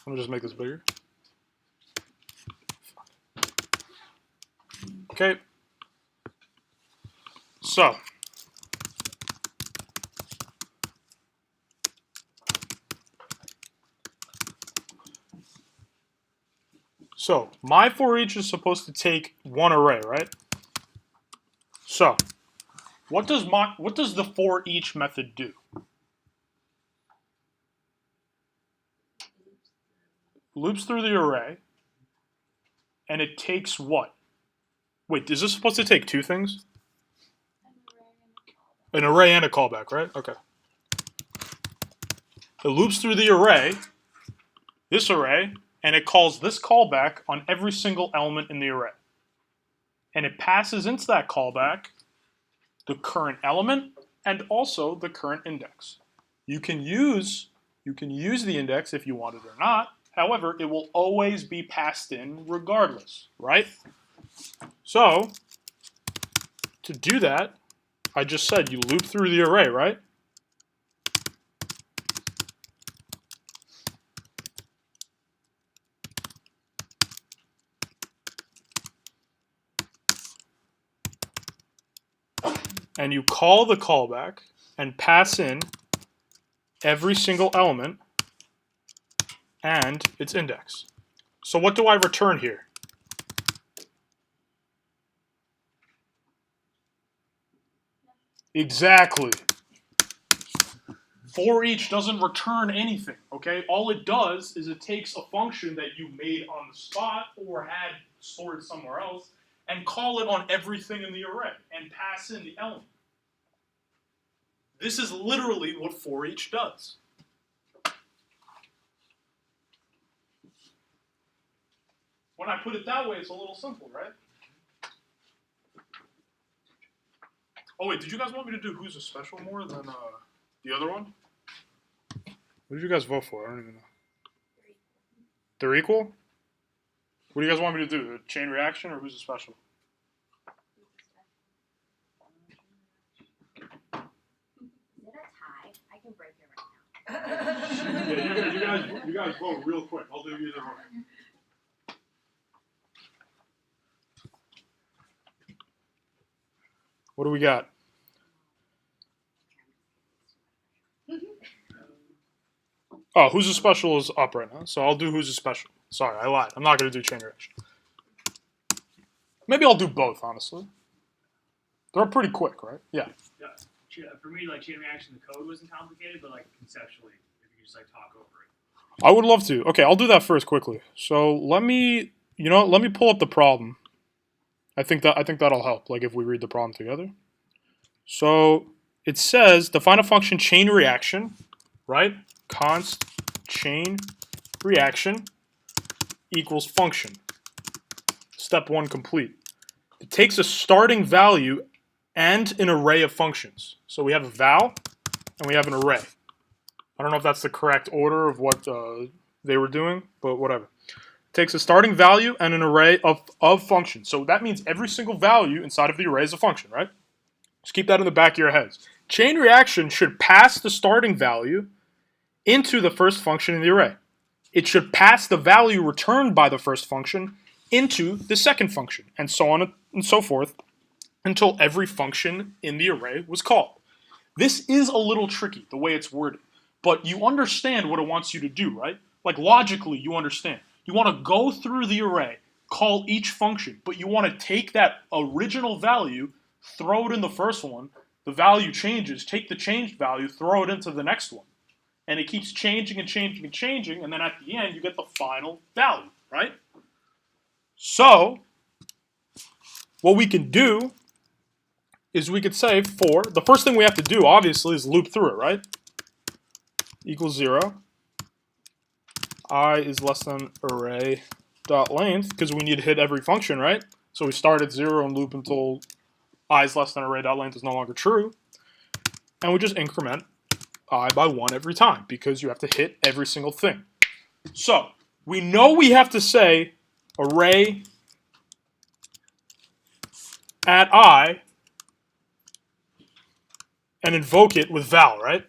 Let me just make this bigger. Okay. So my for each is supposed to take one array, right? So what does the for each method do? Loops through the array, and it takes what? Wait, is this supposed to take two things? An array and a callback, right? Okay. It loops through the array, this array, and it calls this callback on every single element in the array. And it passes into that callback the current element and also the current index. You can use the index if you want it or not. However, it will always be passed in regardless, right? So, to do that, I just said you loop through the array, right? And you call the callback and pass in every single element and its index. So what do I return here? Exactly. For each doesn't return anything, okay? All it does is it takes a function that you made on the spot or had stored somewhere else and call it on everything in the array and pass in the element. This is literally what for each does. When I put it that way, it's a little simple, right? Oh wait, did you guys want me to do who's a special more than the other one? What did you guys vote for? I don't even know. They're equal? What do you guys want me to do? A chain reaction or who's a special? Is it a tie? I can break it right now. Yeah, you guys vote real quick. I'll do either one. What do we got? Oh, who's a special is up right now, so I'll do who's a special. Sorry, I lied. I'm not going to do chain reaction. Maybe I'll do both, honestly. They're pretty quick, right? Yeah. Yeah. For me, like chain reaction, the code wasn't complicated, but like conceptually, if you just like talk over it. I would love to. Okay, I'll do that first quickly. So let me pull up the problem. I think that'll help. Like if we read the problem together. So it says define a function chain reaction, right? Const chain reaction equals function. Step 1 complete. It takes a starting value and an array of functions. So we have a val and we have an array. I don't know if that's the correct order of what they were doing, but whatever. It takes a starting value and an array of functions. So that means every single value inside of the array is a function, right? Just keep that in the back of your heads. Chain reaction should pass the starting value into the first function in the array. It should pass the value returned by the first function into the second function, and so on and so forth, until every function in the array was called. This is a little tricky, the way it's worded, but you understand what it wants you to do, right? Like logically, you understand. You want to go through the array, call each function, but you want to take that original value, throw it in the first one, the value changes, take the changed value, throw it into the next one. And it keeps changing and changing and changing, and then at the end, you get the final value, right? So, what we can do is we could say for, the first thing we have to do, obviously, is loop through it, right? Equals 0. I is less than array dot length, because we need to hit every function, right? So we start at 0 and loop until I is less than array dot length is no longer true. And we just increment I by 1 every time, because you have to hit every single thing. So, we know we have to say array at I and invoke it with val, right?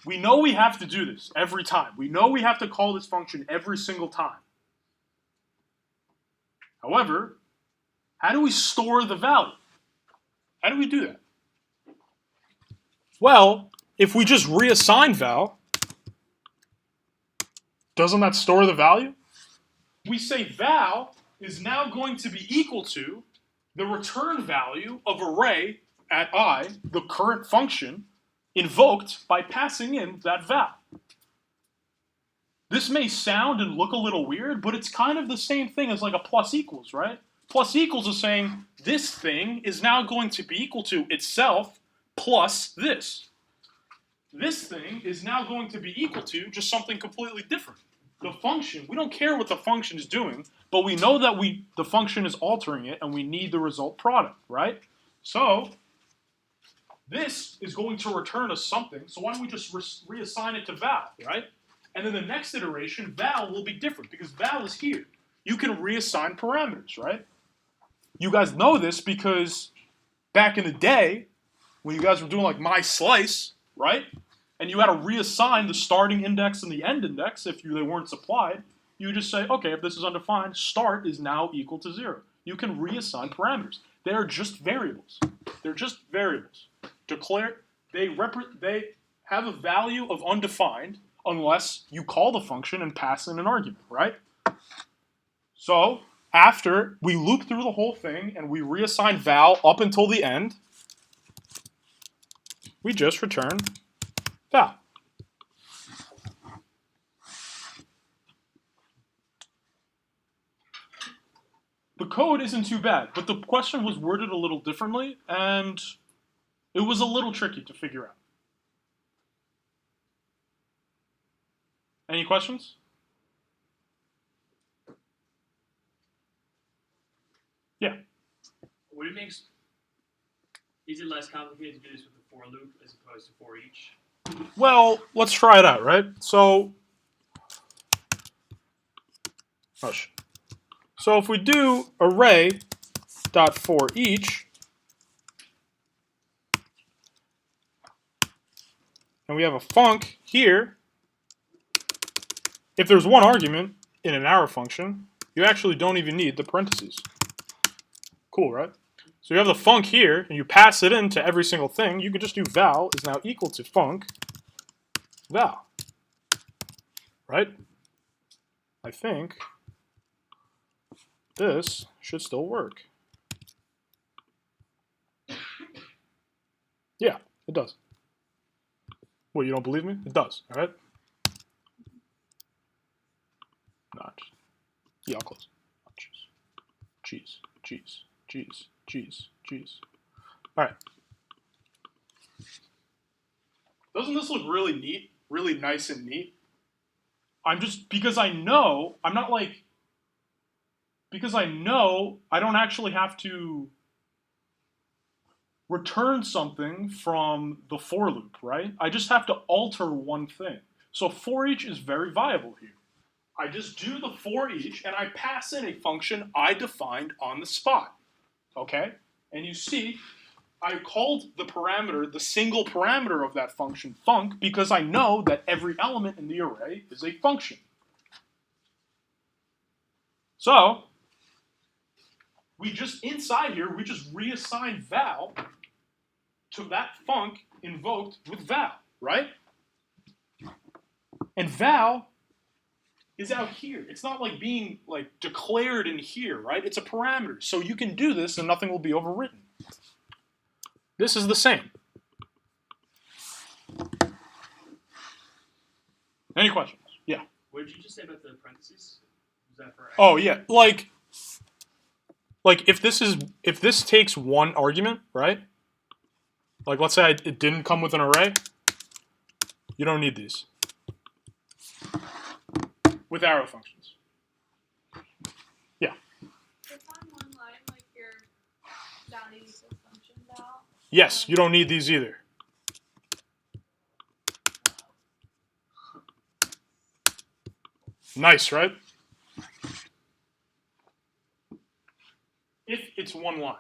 We know we have to do this every time. We know we have to call this function every single time. However, how do we store the value? How do we do that? Well, if we just reassign val, doesn't that store the value? We say val is now going to be equal to the return value of array at I, the current function, invoked by passing in that val. This may sound and look a little weird, but it's kind of the same thing as like a plus equals, right? Plus equals is saying this thing is now going to be equal to itself plus this. This thing is now going to be equal to just something completely different. The function, we don't care what the function is doing, but we know that the function is altering it and we need the result product, right? So this is going to return us something, so why don't we just reassign it to val, right? And then the next iteration, val will be different because val is here. You can reassign parameters, right? You guys know this because back in the day, when you guys were doing like my slice, right? And you had to reassign the starting index and the end index if they weren't supplied, you just say, okay, if this is undefined, start is now equal to 0. You can reassign parameters. They are just variables. They're just variables. They have a value of undefined unless you call the function and pass in an argument, right? So after we loop through the whole thing and we reassign val up until the end, we just return val. The code isn't too bad, but the question was worded a little differently, and it was a little tricky to figure out. Any questions? Yeah. Would it make? Is it less complicated to do this with a for loop as opposed to for each? Well, let's try it out, right? So if we do array dot for each, and we have a func here, if there's one argument in an arrow function, you actually don't even need the parentheses. Cool, right? So you have the func here, and you pass it into every single thing. You could just do val is now equal to func val, right? I think this should still work. Yeah, it does. Well, you don't believe me? It does, all right? Notch. Yeah, I'll close. Cheese, cheese, cheese, cheese, cheese. All right. Doesn't this look really neat? Really nice and neat? Because I know I don't actually have to return something from the for loop, right? I just have to alter one thing. So for each is very viable here. I just do the for each and I pass in a function I defined on the spot, okay? And you see, I called the parameter, the single parameter of that function, func, because I know that every element in the array is a function. So, inside here, we just reassign val to that func invoked with val, right? And val is out here. It's not like being like declared in here, right? It's a parameter. So you can do this and nothing will be overwritten. This is the same. Any questions? Yeah. What did you just say about the parentheses? Was that for? Oh yeah, like if this takes one argument, right? Like let's say it didn't come with an array, you don't need these with arrow functions. Yeah. If on one line, like you're downing the function val. Yes, you don't need these either. Nice, right? If it's one line.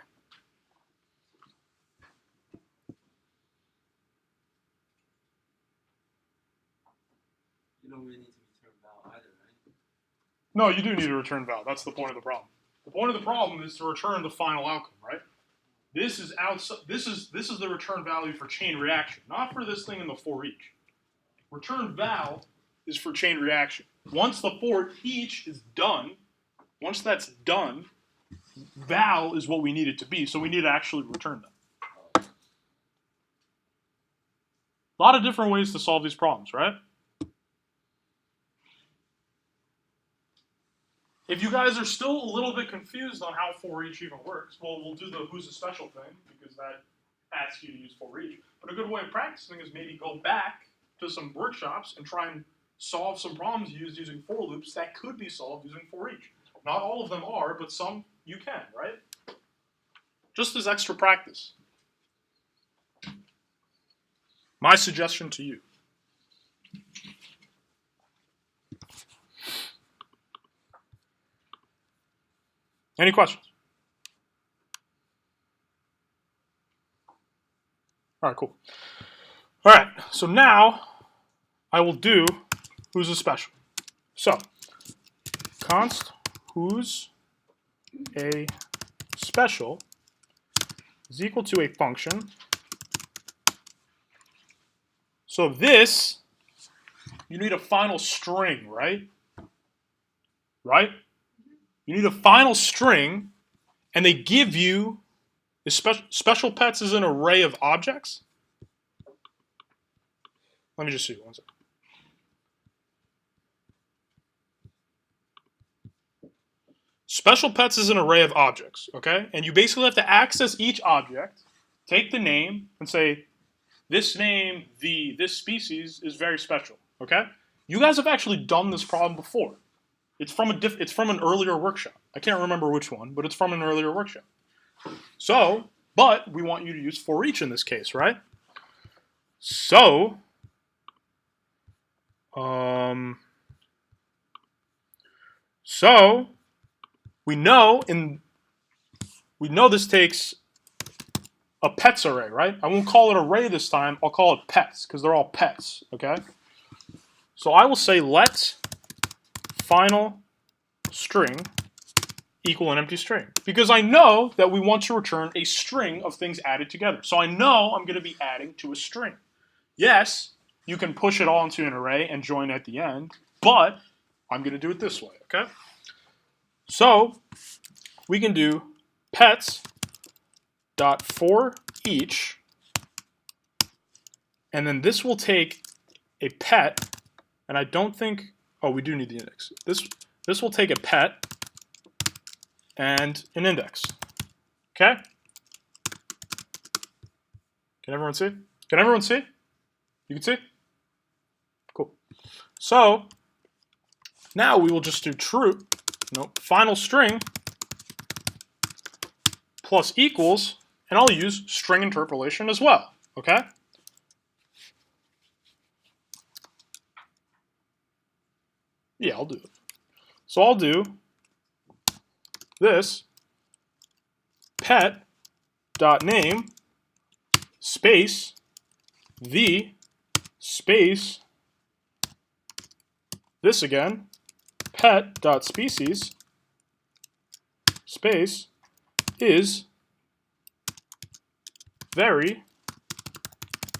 No, you do need a return val. That's the point of the problem. The point of the problem is to return the final outcome, right? This is outside. This is the return value for chain reaction, not for this thing in the for each. Return val is for chain reaction. Once the for each is done, once that's done, val is what we need it to be. So we need to actually return that. A lot of different ways to solve these problems, right? If you guys are still a little bit confused on how for each even works, well, we'll do the who's a special thing because that asks you to use for each. But a good way of practicing is maybe go back to some workshops and try and solve some problems using for loops that could be solved using for each. Not all of them are, but some you can, right? Just as extra practice. My suggestion to you. Any questions? All right, cool. All right, so now I will do who's a special. So, const who's a special is equal to a function. So this, you need a final string, right? Right? You need a final string, and they give you, special pets is an array of objects. Let me just see, one second. Special pets is an array of objects, okay? And you basically have to access each object, take the name, and say, this name, this species is very special, okay? You guys have actually done this problem before. It's from an earlier workshop. I can't remember which one, but it's from an earlier workshop. So, but we want you to use for each in this case, right? So, we know this takes a pets array, right? I won't call it array this time. I'll call it pets because they're all pets, okay? So I will say let final string equal an empty string because I know that we want to return a string of things added together. So I know I'm going to be adding to a string. Yes, you can push it all into an array and join at the end, but I'm going to do it this way, okay? So we can do pets dot for each, and then this will take a pet, and I don't think, oh, we do need the index. This will take a pet and an index. Okay? Can everyone see? Can everyone see? You can see? Cool. So now we will just do final string plus equals, and I'll use string interpolation as well. Okay? Yeah, I'll do it. So I'll do this pet.name space the space this again pet.species space is very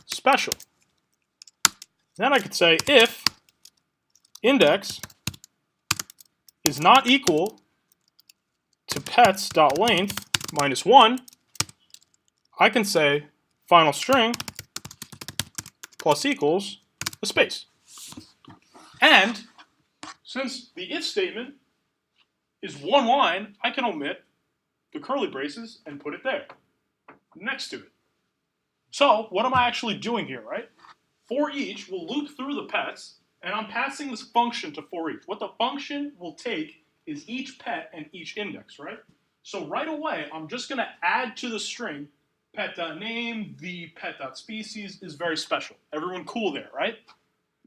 special. Then I could say if index is not equal to pets.length minus 1, I can say final string plus equals a space. And since the if statement is one line, I can omit the curly braces and put it there next to it. So what am I actually doing here, right? For each will loop through the pets, and I'm passing this function to for each. What the function will take is each pet and each index, right? So right away, I'm just going to add to the string pet.name, the pet.species is very special. Everyone cool there, right?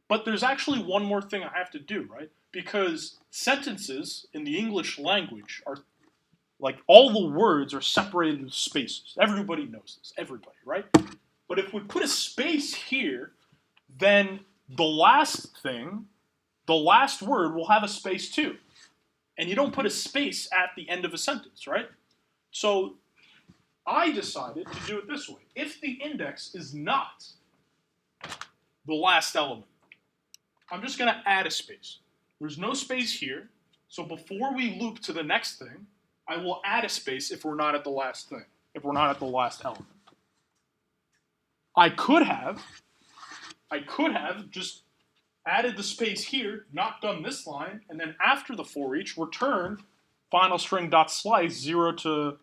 But there's actually one more thing I have to do, right? Because sentences in the English language are, like, all the words are separated with spaces. Everybody knows this, everybody, right? But if we put a space here, then the last word will have a space too. and you don't put a space at the end of a sentence, right? So I decided to do it this way. If the index is not the last element, I'm just going to add a space. There's no space here, so before we loop to the next thing, I will add a space if we're not at the last thing, if we're not at the last element. I could have just added the space here, not done this line, and then after the for each, returned final string dot slice 0 to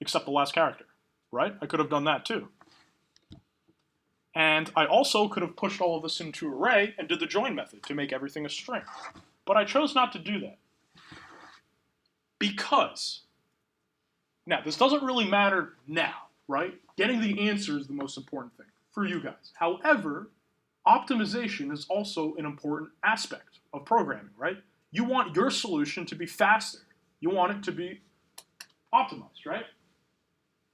except the last character, right? I could have done that too. And I also could have pushed all of this into array and did the join method to make everything a string. But I chose not to do that. Because, now this doesn't really matter now, right? Getting the answer is the most important thing for you guys. However, optimization is also an important aspect of programming, right? You want your solution to be faster. You want it to be optimized, right?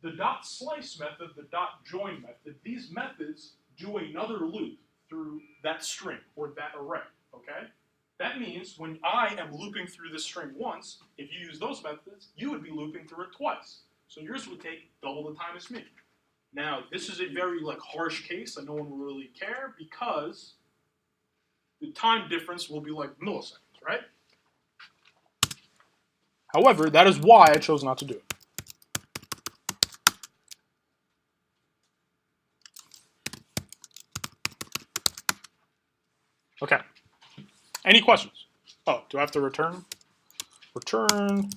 The dot slice method, the dot join method, these methods do another loop through that string or that array, okay? That means when I am looping through this string once, if you use those methods, you would be looping through it twice. So yours would take double the time as me. Now, this is a very harsh case, and no one will really care because the time difference will be like milliseconds, right? However, that is why I chose not to do it. Okay. Any questions? Oh, do I have to return? Return.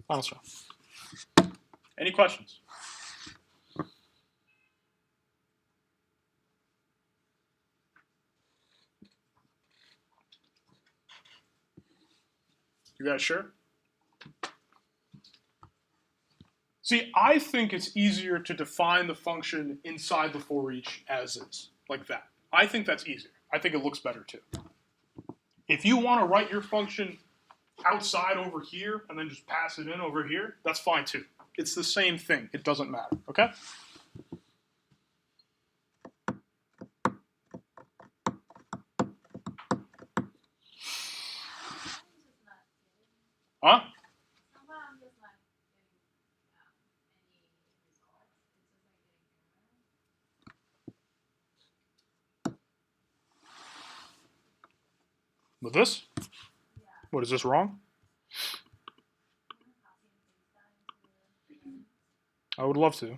Final string. Any questions? You guys sure? See, I think it's easier to define the function inside the for each as is, like that. I think that's easier. I think it looks better too. If you want to write your function outside over here and then just pass it in over here, that's fine too. It's the same thing. It doesn't matter, okay? Huh? Somehow I'm just not getting any results. It's just like getting error. With this? Yeah. What, is this wrong? Copy and paste that into I would love to.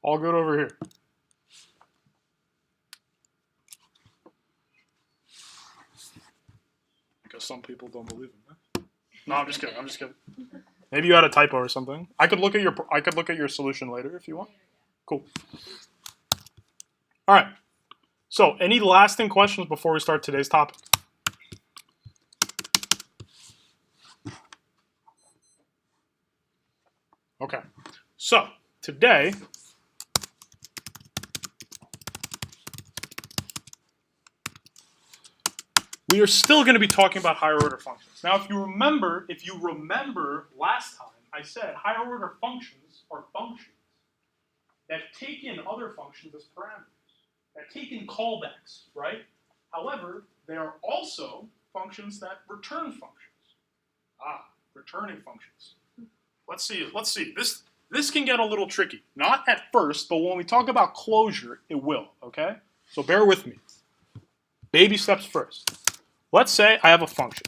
All good over here. Because some people don't believe in that. No, I'm just kidding. I'm just kidding. Maybe you had a typo or something. I could look at your solution later if you want. Cool. All right. So, any lasting questions before we start today's topic? Okay. So, today we are still going to be talking about higher order functions. Now, if you remember last time, I said higher order functions are functions that take in other functions as parameters, that take in callbacks, right? However, they are also functions that return functions. Returning functions. Let's see. This can get a little tricky. Not at first, but when we talk about closure, it will, okay? So bear with me. Baby steps first. Let's say I have a function.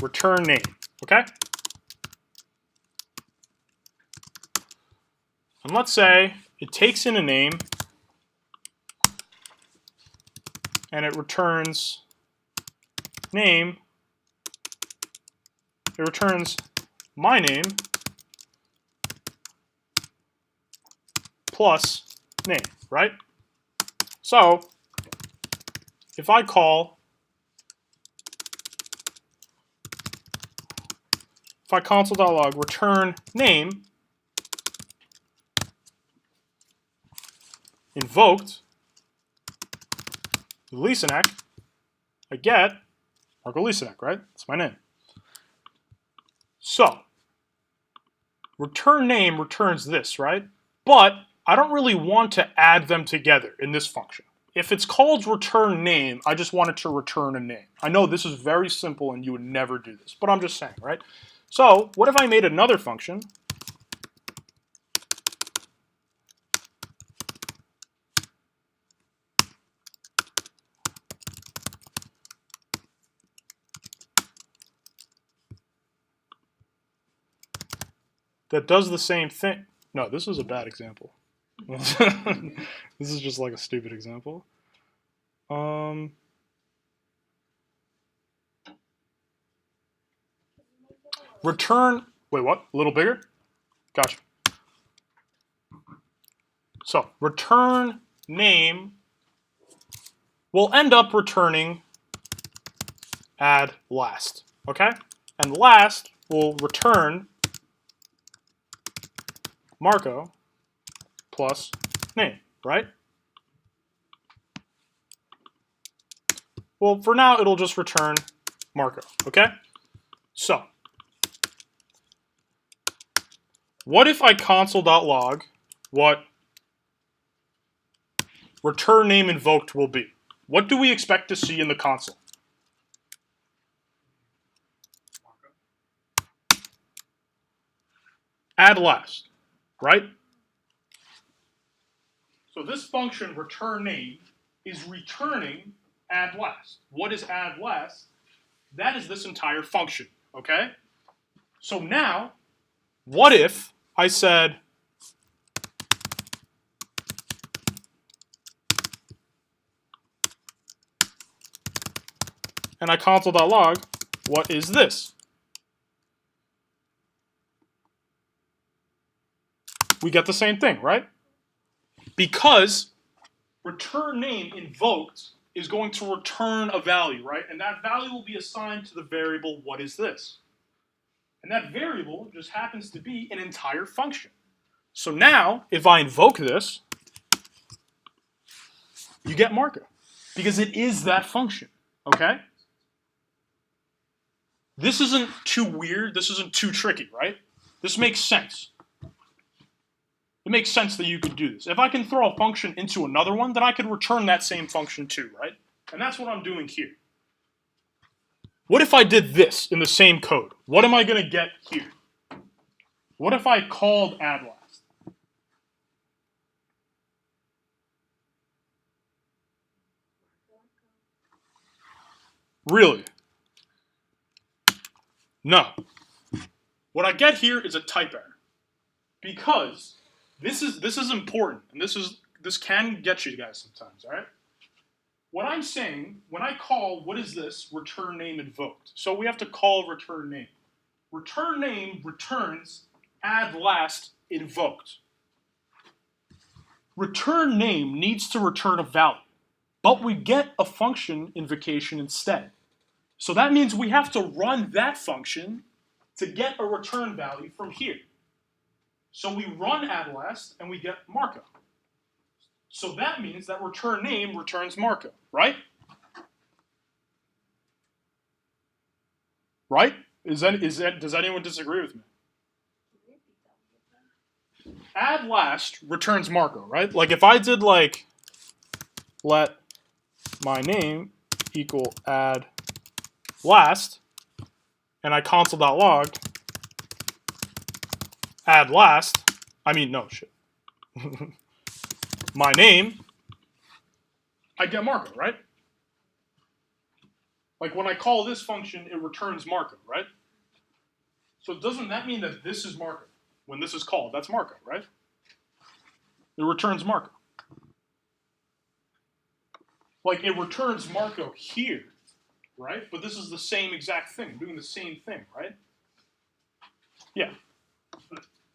Return name, okay? And let's say it takes in a name and it returns name. It returns my name plus name, right? So if I console.log return name invoked Listenek, I get Marco Listenek, right? That's my name. So, return name returns this, right? But I don't really want to add them together in this function. If it's called return name, I just want it to return a name. I know this is very simple and you would never do this, but I'm just saying, right? So, what if I made another function that does the same thing? No, this is a bad example. This is just like a stupid example. Return, wait, what? A little bigger? Gotcha. So, return name will end up returning add last, okay? And last will return Marco plus name, right? Well, for now, it'll just return Marco, okay? So, what if I console.log what return name invoked will be? What do we expect to see in the console? Add last, right? So this function return name is returning add last. What is add last? That is this entire function, okay? So now, what if I said and I console.log what is this? We get the same thing, right? Because return name invoked is going to return a value, right? And that value will be assigned to the variable what is this? And that variable just happens to be an entire function. So now, if I invoke this, you get Marco. Because it is that function, okay? This isn't too weird. This isn't too tricky, right? This makes sense. It makes sense that you could do this. If I can throw a function into another one, then I could return that same function too, right? And that's what I'm doing here. What if I did this in the same code? What am I going to get here? What if I called add last? Really? No. What I get here is a type error. Because this is important, and this can get you guys sometimes, all right? What I'm saying, when I call, what is this, return name invoked. So we have to call return name. Return name returns add last invoked. Return name needs to return a value, but we get a function invocation instead. So that means we have to run that function to get a return value from here. So we run add last and we get Marco. So that means that return name returns Marco, right? Right? Does anyone disagree with me? Add last returns Marco, right? Like if I did like let my name equal add last and I console.log add last, my name, I get Marco, right? Like when I call this function, it returns Marco, right? So doesn't that mean that this is Marco? When this is called, that's Marco, right? It returns Marco. Like it returns Marco here, right? But this is the same exact thing, doing the same thing, right? Yeah.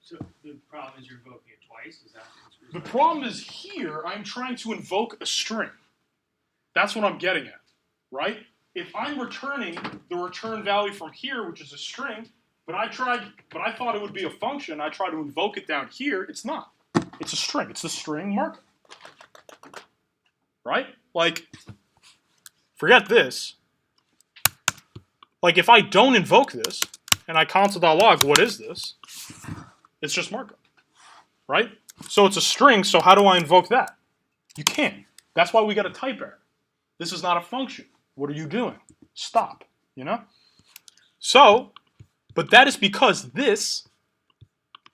So the problem is you're invoking it twice? Is that The problem is here, I'm trying to invoke a string. That's what I'm getting at, right? If I'm returning the return value from here, which is a string, but I thought it would be a function, I try to invoke it down here, it's not. It's a string. It's the string Marco. Right? Like, forget this. Like, if I don't invoke this, and I console.log, what is this? It's just markup, right? So it's a string, so how do I invoke that? You can't. That's why we got a type error. This is not a function. What are you doing? Stop, you know? So, but that is because this,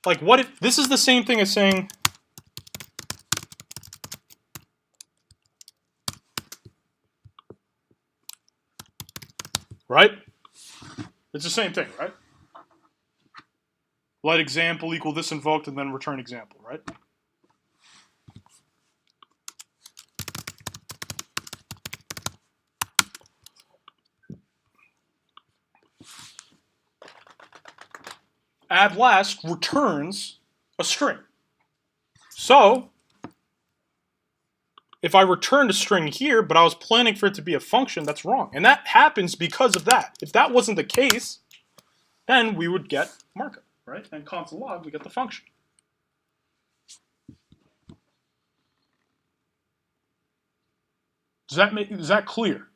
like what if, this is the same thing as saying, right? It's the same thing, right? Let example equal this invoked and then return example, right? Add last returns a string. So, if I returned a string here, but I was planning for it to be a function, that's wrong. And that happens because of that. If that wasn't the case, then we would get markup, right? And console log, we get the function. Is that clear?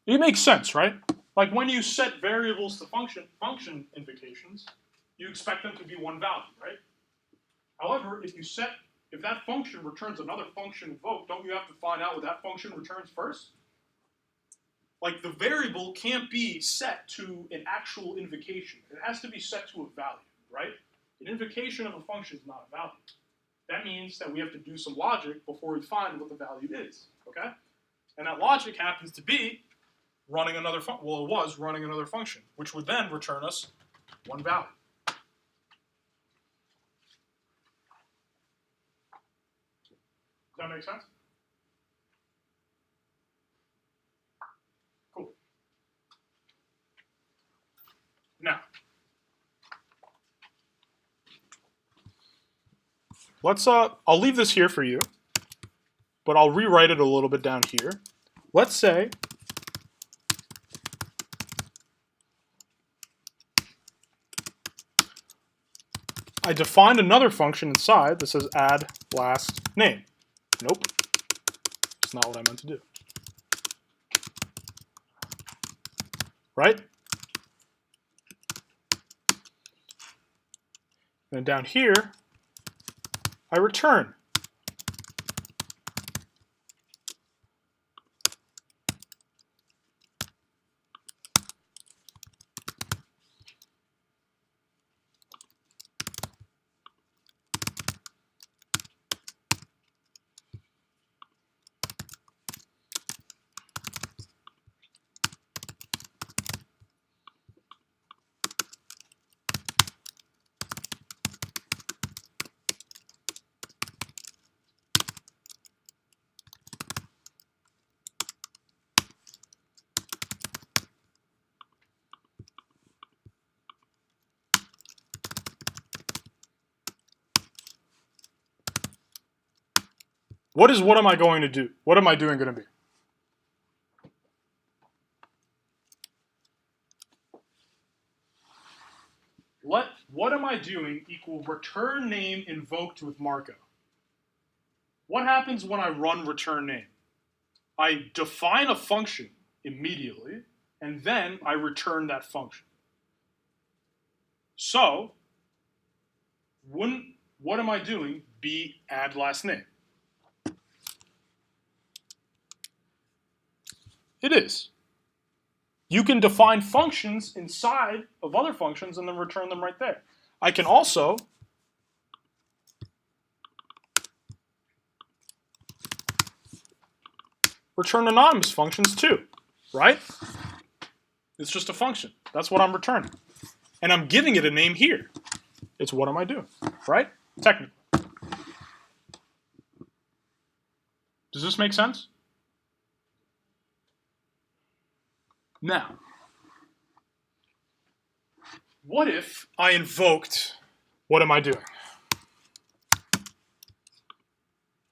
It makes sense, right? Like when you set variables to function invocations, you expect them to be one value, right? However, if that function returns another function invoked, don't you have to find out what that function returns first? Like the variable can't be set to an actual invocation. It has to be set to a value, right? An invocation of a function is not a value. That means that we have to do some logic before we find what the value is, okay? And that logic happens to be running another function. Well, it was running another function, which would then return us one value. Does that make sense? Cool. Now, let's I'll leave this here for you, but I'll rewrite it a little bit down here. Let's say I defined another function inside that says add last name. Nope. That's not what I meant to do. Right? And down here, I return. What am I going to do? What am I doing going to be? What am I doing equal return name invoked with Marco? What happens when I run return name? I define a function immediately, and then I return that function. So, wouldn't what am I doing be add last name? It is. You can define functions inside of other functions and then return them right there. I can also return anonymous functions too, right? It's just a function. That's what I'm returning. And I'm giving it a name here. It's what am I doing, right? Technically. Does this make sense? Now, what if I invoked, what am I doing?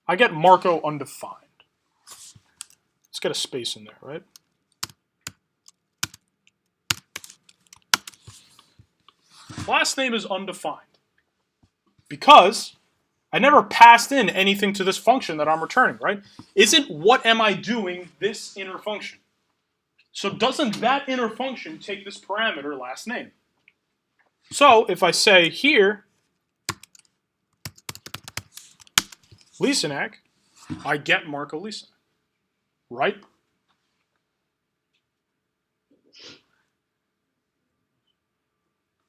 I get Marco undefined. Let's get a space in there, right? Last name is undefined because I never passed in anything to this function that I'm returning, right? Isn't what am I doing this inner function? So doesn't that inner function take this parameter last name? So if I say here, Listenek, I get Marco Listenek, right?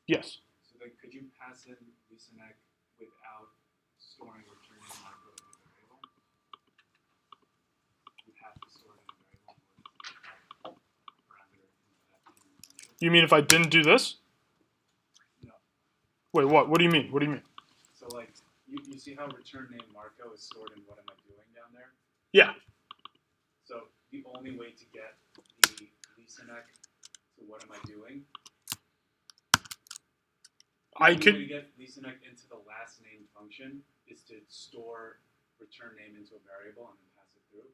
Yes. So then could you pass in Listenek without storing return name Marco in a variable? You have to store it in a variable parameter into that function. You mean if I didn't do this? No. Wait, what? What do you mean? What do you mean? So like you see how return name Marco is stored in what am I doing down there? Yeah. So the only way to get the Listenek to what am I doing? The I only could. way to get Listenek into the last name function is to store return name into a variable and then pass it through.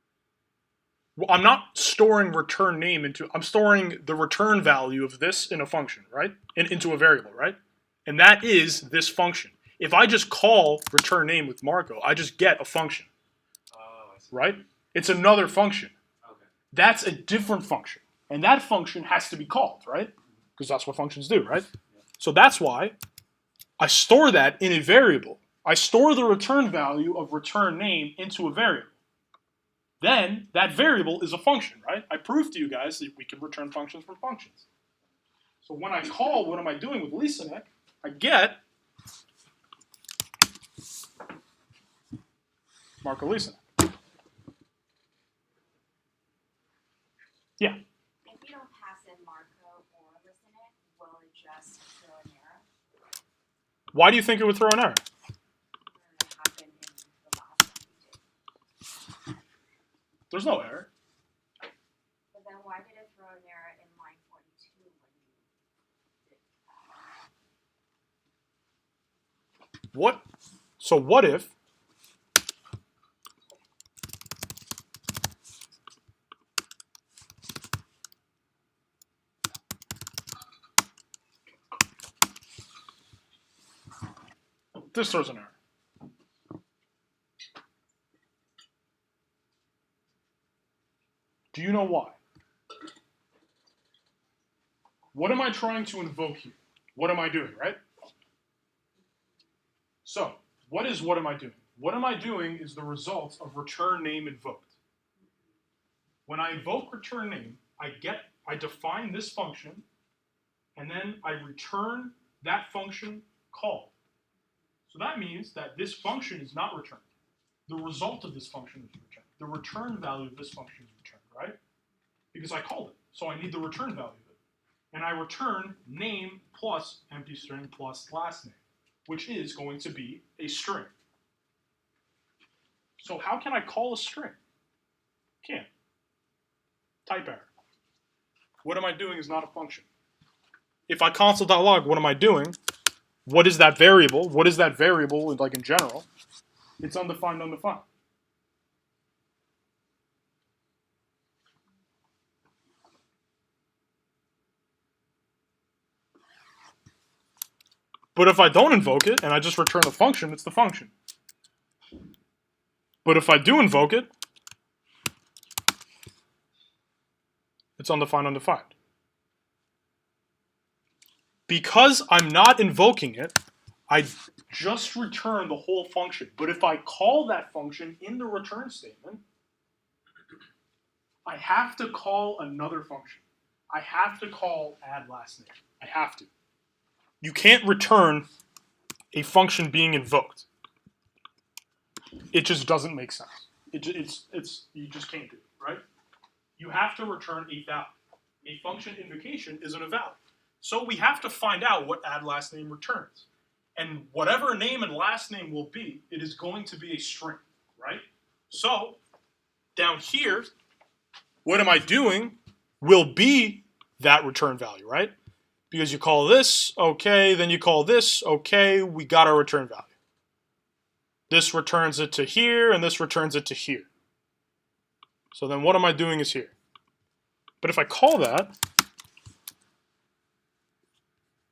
Well, I'm not storing return name into. I'm storing the return value of this in a function, right? Into a variable, right? And that is this function. If I just call return name with Marco, I just get a function, Oh, I see. right? It's another function. Okay. That's a different function. And that function has to be called, right? Because that's what functions do, right? So that's why I store that in a variable. I store the return value of return name into a variable. Then that variable is a function, right? I proved to you guys that we can return functions from functions. So when I call, what am I doing with Listenek? I get Marco Listenek. Yeah. If you don't pass in Marco or Listenek, will it just throw an error? Why do you think it would throw an error? That happened in the last one we did. There's no error. But then why did it throw an error in line 42 when you did that? What? So what if this throws an error? Do you know why? What am I trying to invoke here? What am I doing, right? So, what am I doing? What am I doing is the result of return name invoked. When I invoke return name, I define this function, and then I return that function called. So that means that this function is not returned. The result of this function is returned. The return value of this function is returned, right? Because I called it. So I need the return value of it. And I return name plus empty string plus last name, which is going to be a string. So how can I call a string? Can't. Type error. What am I doing is not a function. If I console.log, what am I doing? What is that variable? What is that variable like in general? It's undefined, undefined. But if I don't invoke it and I just return the function, it's the function. But if I do invoke it, it's undefined, undefined. Because I'm not invoking it, I just return the whole function. But if I call that function in the return statement, I have to call another function. I have to call add last name. I have to. You can't return a function being invoked. It just doesn't make sense. You just can't do it, right? You have to return a value. A function invocation isn't a value. So we have to find out what add last name returns. And whatever name and last name will be, it is going to be a string, right? So down here, what am I doing will be that return value, right? Because you call this, okay, then you call this, okay, we got our return value. This returns it to here, and this returns it to here. So then what am I doing is here. But if I call that,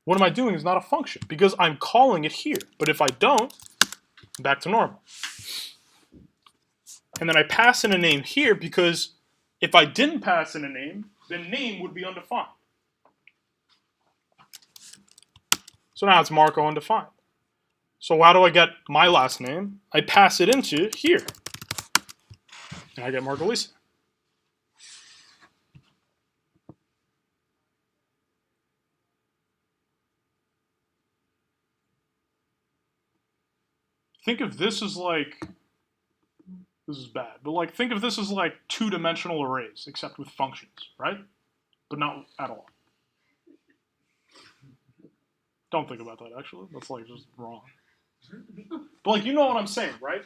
what am I doing is not a function, because I'm calling it here. But if I don't, I'm back to normal. And then I pass in a name here, because if I didn't pass in a name, then name would be undefined. So now it's Marco undefined. So how do I get my last name? I pass it into here. And I get Marco Lisa. Think of this as like, this is bad, but like think of this as like two-dimensional arrays, except with functions, right? But not at all. Don't think about that, actually. That's like just wrong. But like, you know what I'm saying, right?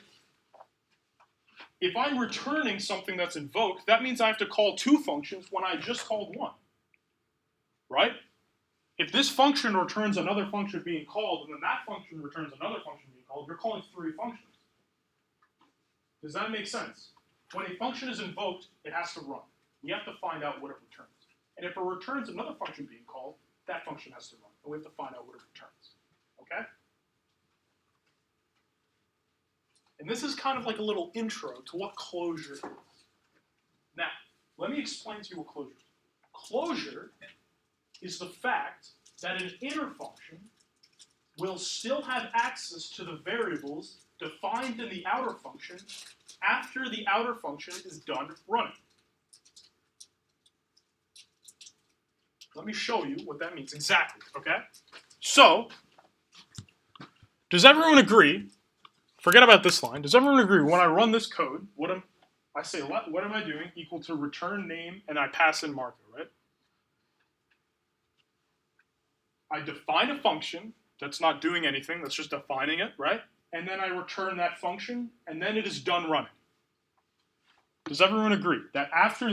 If I'm returning something that's invoked, that means I have to call two functions when I just called one, right? If this function returns another function being called, and then that function returns another function being called, you're calling three functions. Does that make sense? When a function is invoked, it has to run. We have to find out what it returns. And if it returns another function being called, that function has to run. And we have to find out what it returns. Okay? And this is kind of like a little intro to what closure is. Now, let me explain to you what closure is. Closure is the fact that an inner function will still have access to the variables defined in the outer function after the outer function is done running. Let me show you what that means exactly, okay? So, does everyone agree, forget about this line, does everyone agree when I run this code, what am I doing equal to return name and I pass in Marco, right? I define a function that's not doing anything, that's just defining it, right? And then I return that function, and then it is done running. Does everyone agree that, after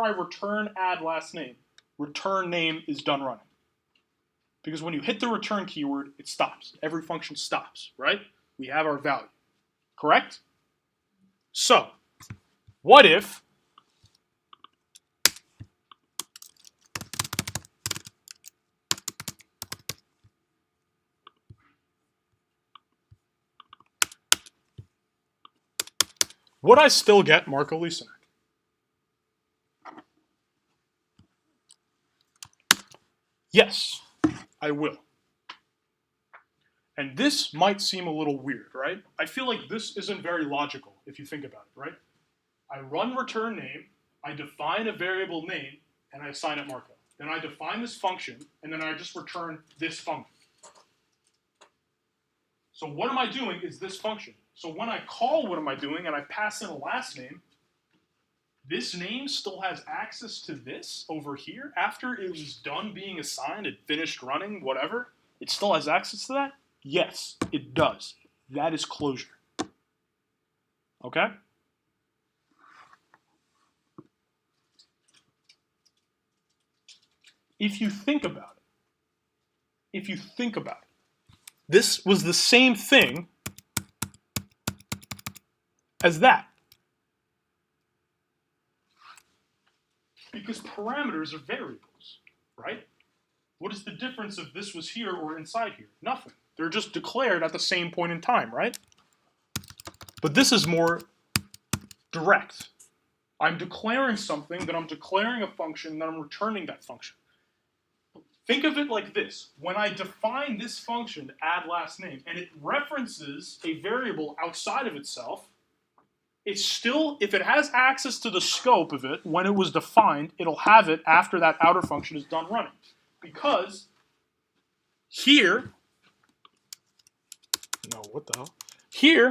I return add last name, return name is done running? Because when you hit the return keyword, it stops. Every function stops, right? We have our value, correct? So, what if would I still get Marco Lisanek? Yes, I will. And this might seem a little weird, right? I feel like this isn't very logical if you think about it, right? I run return name, I define a variable name, and I assign it Marco. Then I define this function, and then I just return this function. So what am I doing is this function. So when I call what am I doing and I pass in a last name, this name still has access to this over here after it was done being assigned, it finished running, whatever. It still has access to that? Yes, it does. That is closure. Okay? If you think about it, this was the same thing as that. Because parameters are variables, right? What is the difference if this was here or inside here? Nothing. They're just declared at the same point in time, right? But this is more direct. I'm declaring something, then I'm declaring a function, then I'm returning that function. Think of it like this. When I define this function, add last name, and it references a variable outside of itself, it's still, if it has access to the scope of it when it was defined, it'll have it after that outer function is done running. Because here, no, what the hell? Here,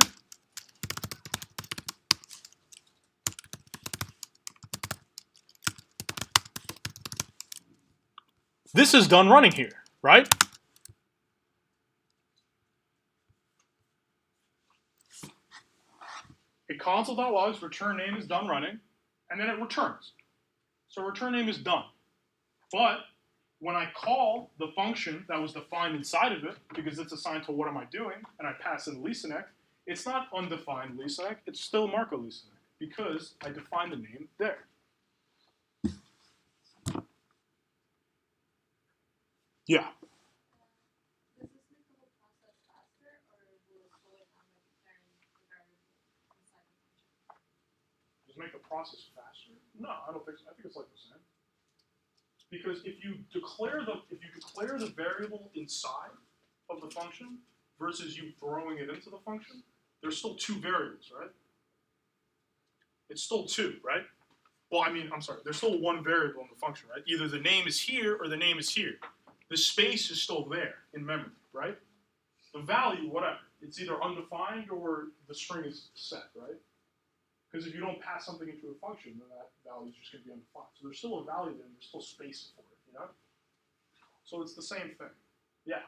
this is done running here, right? A console.logs return name is done running, and then it returns. So return name is done. But when I call the function that was defined inside of it, because it's assigned to what am I doing, and I pass in Lisanek, it's not undefined Lisanek, it's still Marco Lisanek, because I defined the name there. Yeah. Does this make the whole process faster, or will it slow it down by declaring the variable inside the function? Does it make the process faster? No, I don't think so. I think it's like the same. Because if you declare declare the variable inside of the function versus you throwing it into the function, there's still two variables, right? It's still two, right? Well, I mean, I'm sorry, there's still one variable in the function, right? Either the name is here or the name is here. The space is still there in memory, right? The value, whatever, it's either undefined or the string is set, right? Because if you don't pass something into a function, then that value is just going to be undefined. So there's still a value there, and there's still space for it, you know? So it's the same thing. Yeah.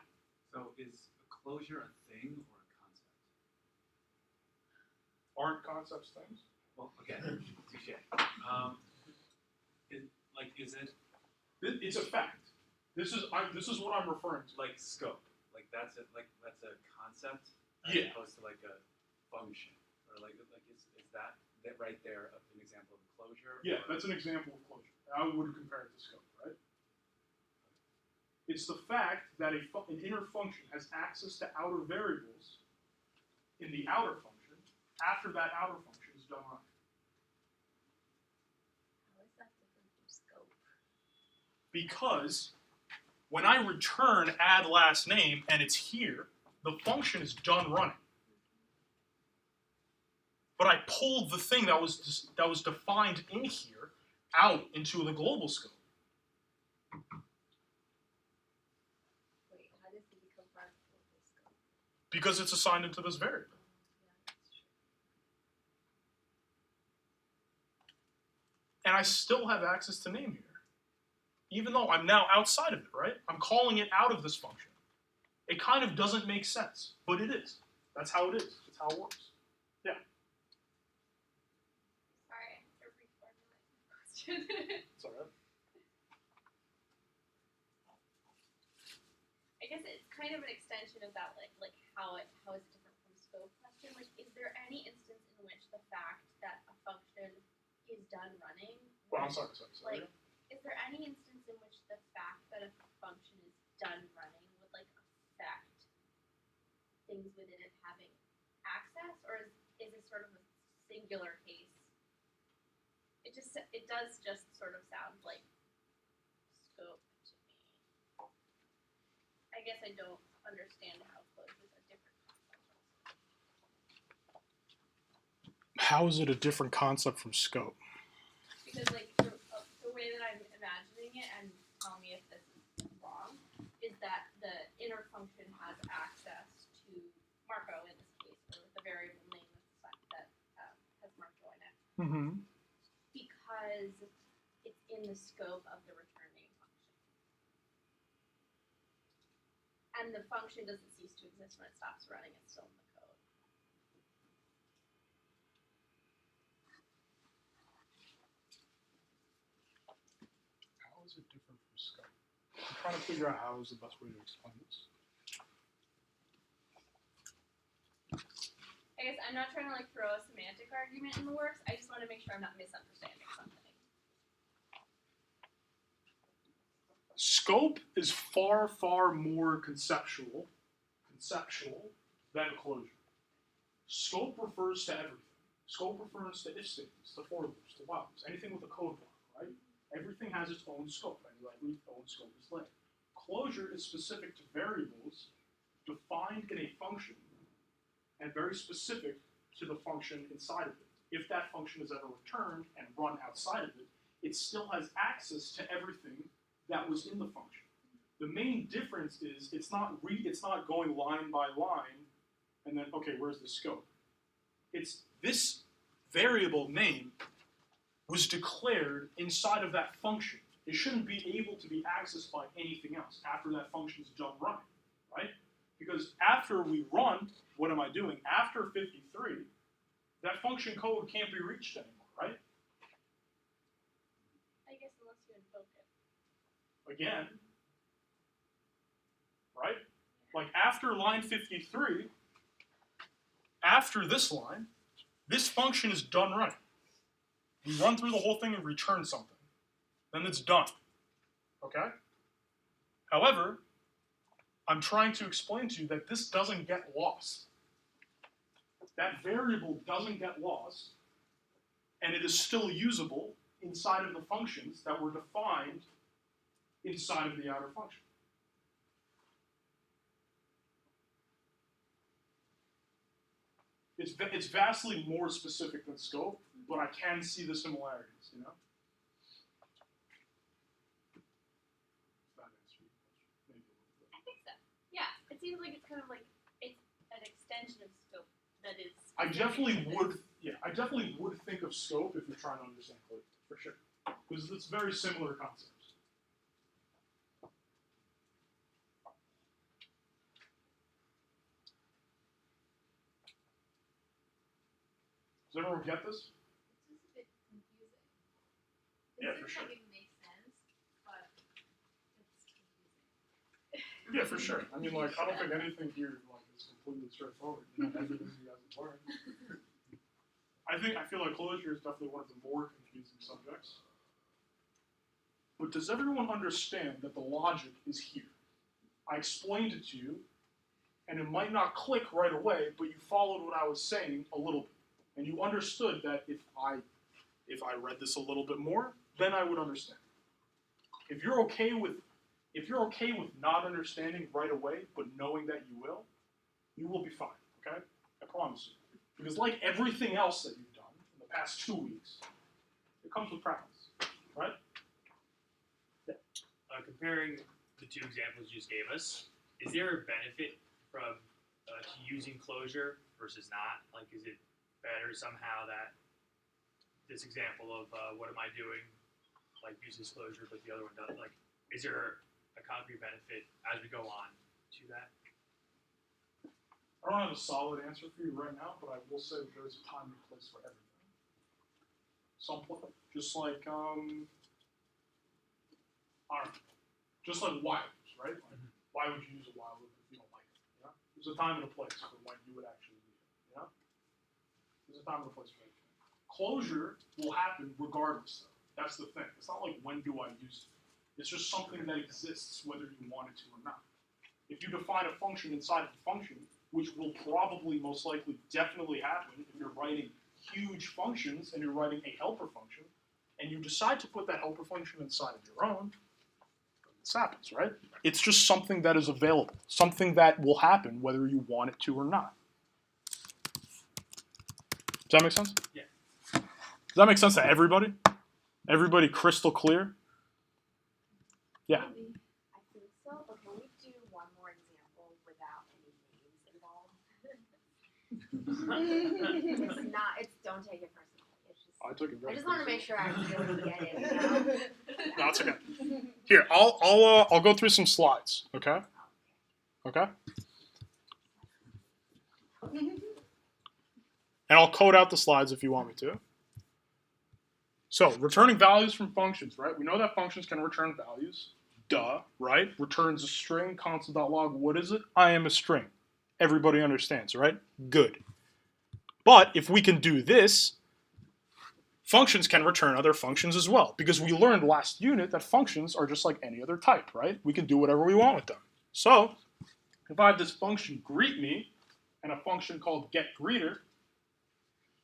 So is a closure a thing or a concept? Aren't concepts things? Well, okay, touche. Is it It's a fact. This is what I'm referring to. like scope? Like that's a concept as Yeah. opposed to like a function, or like is that right there an example of a closure? Yeah, or- that's an example of closure. I wouldn't compare it to scope, right? It's the fact that an inner function has access to outer variables in the outer function after that outer function is done running. How is that different from scope? Because when I return add last name and it's here, the function is done running. But I pulled the thing that was defined in here out into the global scope. Wait, how does it become part of the scope? Because it's assigned into this variable. Yeah, that's true. And I still have access to name here. Even though I'm now outside of it, right? I'm calling it out of this function. It kind of doesn't make sense, but it is. That's how it is. That's how it works. Sorry, I have to reformulate my question. It's all right. I guess it's kind of an extension of that, like how is it different from scope question? Like, is there any instance in which the fact that a function is done running? Well, I'm sorry. Like, is there any instance in which the fact that a function is done running would like affect things within it having access, or is it sort of a singular case? It does just sort of sound like scope to me. I guess I don't understand how closure is a different concept. How is it a different concept from scope? Because like the way that I'm imagining it, and tell me if this is wrong, is that the inner function has access to Marco in this case, or the variable name that has Marco in it, Mm-hmm. because it's in the scope of the return name function. And the function doesn't cease to exist when it stops running, it's still in the code. How is it different from scope? I'm trying to figure out how is the best way to explain this. I guess I'm not trying to like throw a semantic argument in the works, I just want to make sure I'm not misunderstanding something. Scope is far, far more conceptual than closure. Scope refers to everything. Scope refers to if statements, to for loops, to while loops, anything with a code block, right? Everything has its own scope, and every own scope is linked. Closure is specific to variables defined in a function and very specific to the function inside of it. If that function is ever returned and run outside of it, it still has access to everything that was in the function. The main difference is it's not going line by line and then, okay, where's the scope? It's this variable name was declared inside of that function. It shouldn't be able to be accessed by anything else after that function is done running, right? Because after we run, what am I doing? After 53, that function code can't be reached anymore, right? I guess unless you invoke it. Again, right? Like after line 53, after this line, this function is done running. We run through the whole thing and return something. Then it's done. Okay? However, I'm trying to explain to you that this doesn't get lost. That variable doesn't get lost, and it is still usable inside of the functions that were defined inside of the outer function. It's vastly more specific than scope, but I can see the similarities, you know? That answer your question. Maybe a little bit. I think so. Yeah, it seems like it's kind of like it's an extension of scope that is. I specific definitely to this. would, yeah, I definitely would think of scope if you're trying to understand code, for sure. Because it's very similar concepts. Does everyone get this? It's just a bit confusing. Yeah, for It seems sure. like it makes sense, but it's confusing. Yeah, for sure. I mean, like, I don't think anything here like is completely straightforward. You know, everything you guys have learned. I feel like closure is definitely one of the more confusing subjects. But does everyone understand that the logic is here? I explained it to you, and it might not click right away, but you followed what I was saying a little bit. And you understood that if I read this a little bit more, then I would understand. If you're okay with not understanding right away, but knowing that you will be fine, okay? I promise you. Because like everything else that you've done in the past 2 weeks, it comes with practice, right? Comparing the two examples you just gave us, is there a benefit from to using closure versus not? Like, is it better somehow that this example of what am I doing, like uses closure, but the other one doesn't? Like, is there a concrete benefit as we go on to that? I don't have a solid answer for you right now, but I will say that there's a time and place for everything. Just like just like while loops, right? Like, why would you use a while loop if you don't like it? You know? There's a time and a place for when you would actually use it. You know? There's a time and a place for everything. Closure will happen regardless, though. That's the thing. It's not like when do I use it. It's just something that exists whether you want it to or not. If you define a function inside of a function, which will probably most likely definitely happen if you're writing huge functions and you're writing a helper function, and you decide to put that helper function inside of your own, this happens, right? It's just something that is available, something that will happen whether you want it to or not. Does that make sense? Yeah. Does that make sense to everybody? Everybody crystal clear? Yeah. Maybe. I think so, but can we do one more example without any names involved? Don't take it personally. It's just, I took it very I just want to make sure I really get it. You know? No, it's okay. Here, I'll go through some slides, okay? Okay? And I'll code out the slides if you want me to. So, returning values from functions, right? We know that functions can return values. Duh, right? Returns a string, console.log. What is it? I am a string. Everybody understands, right? Good. But if we can do this, functions can return other functions as well. Because we learned last unit that functions are just like any other type, right? We can do whatever we want with them. So, if I have this function greetMe and a function called getGreeter,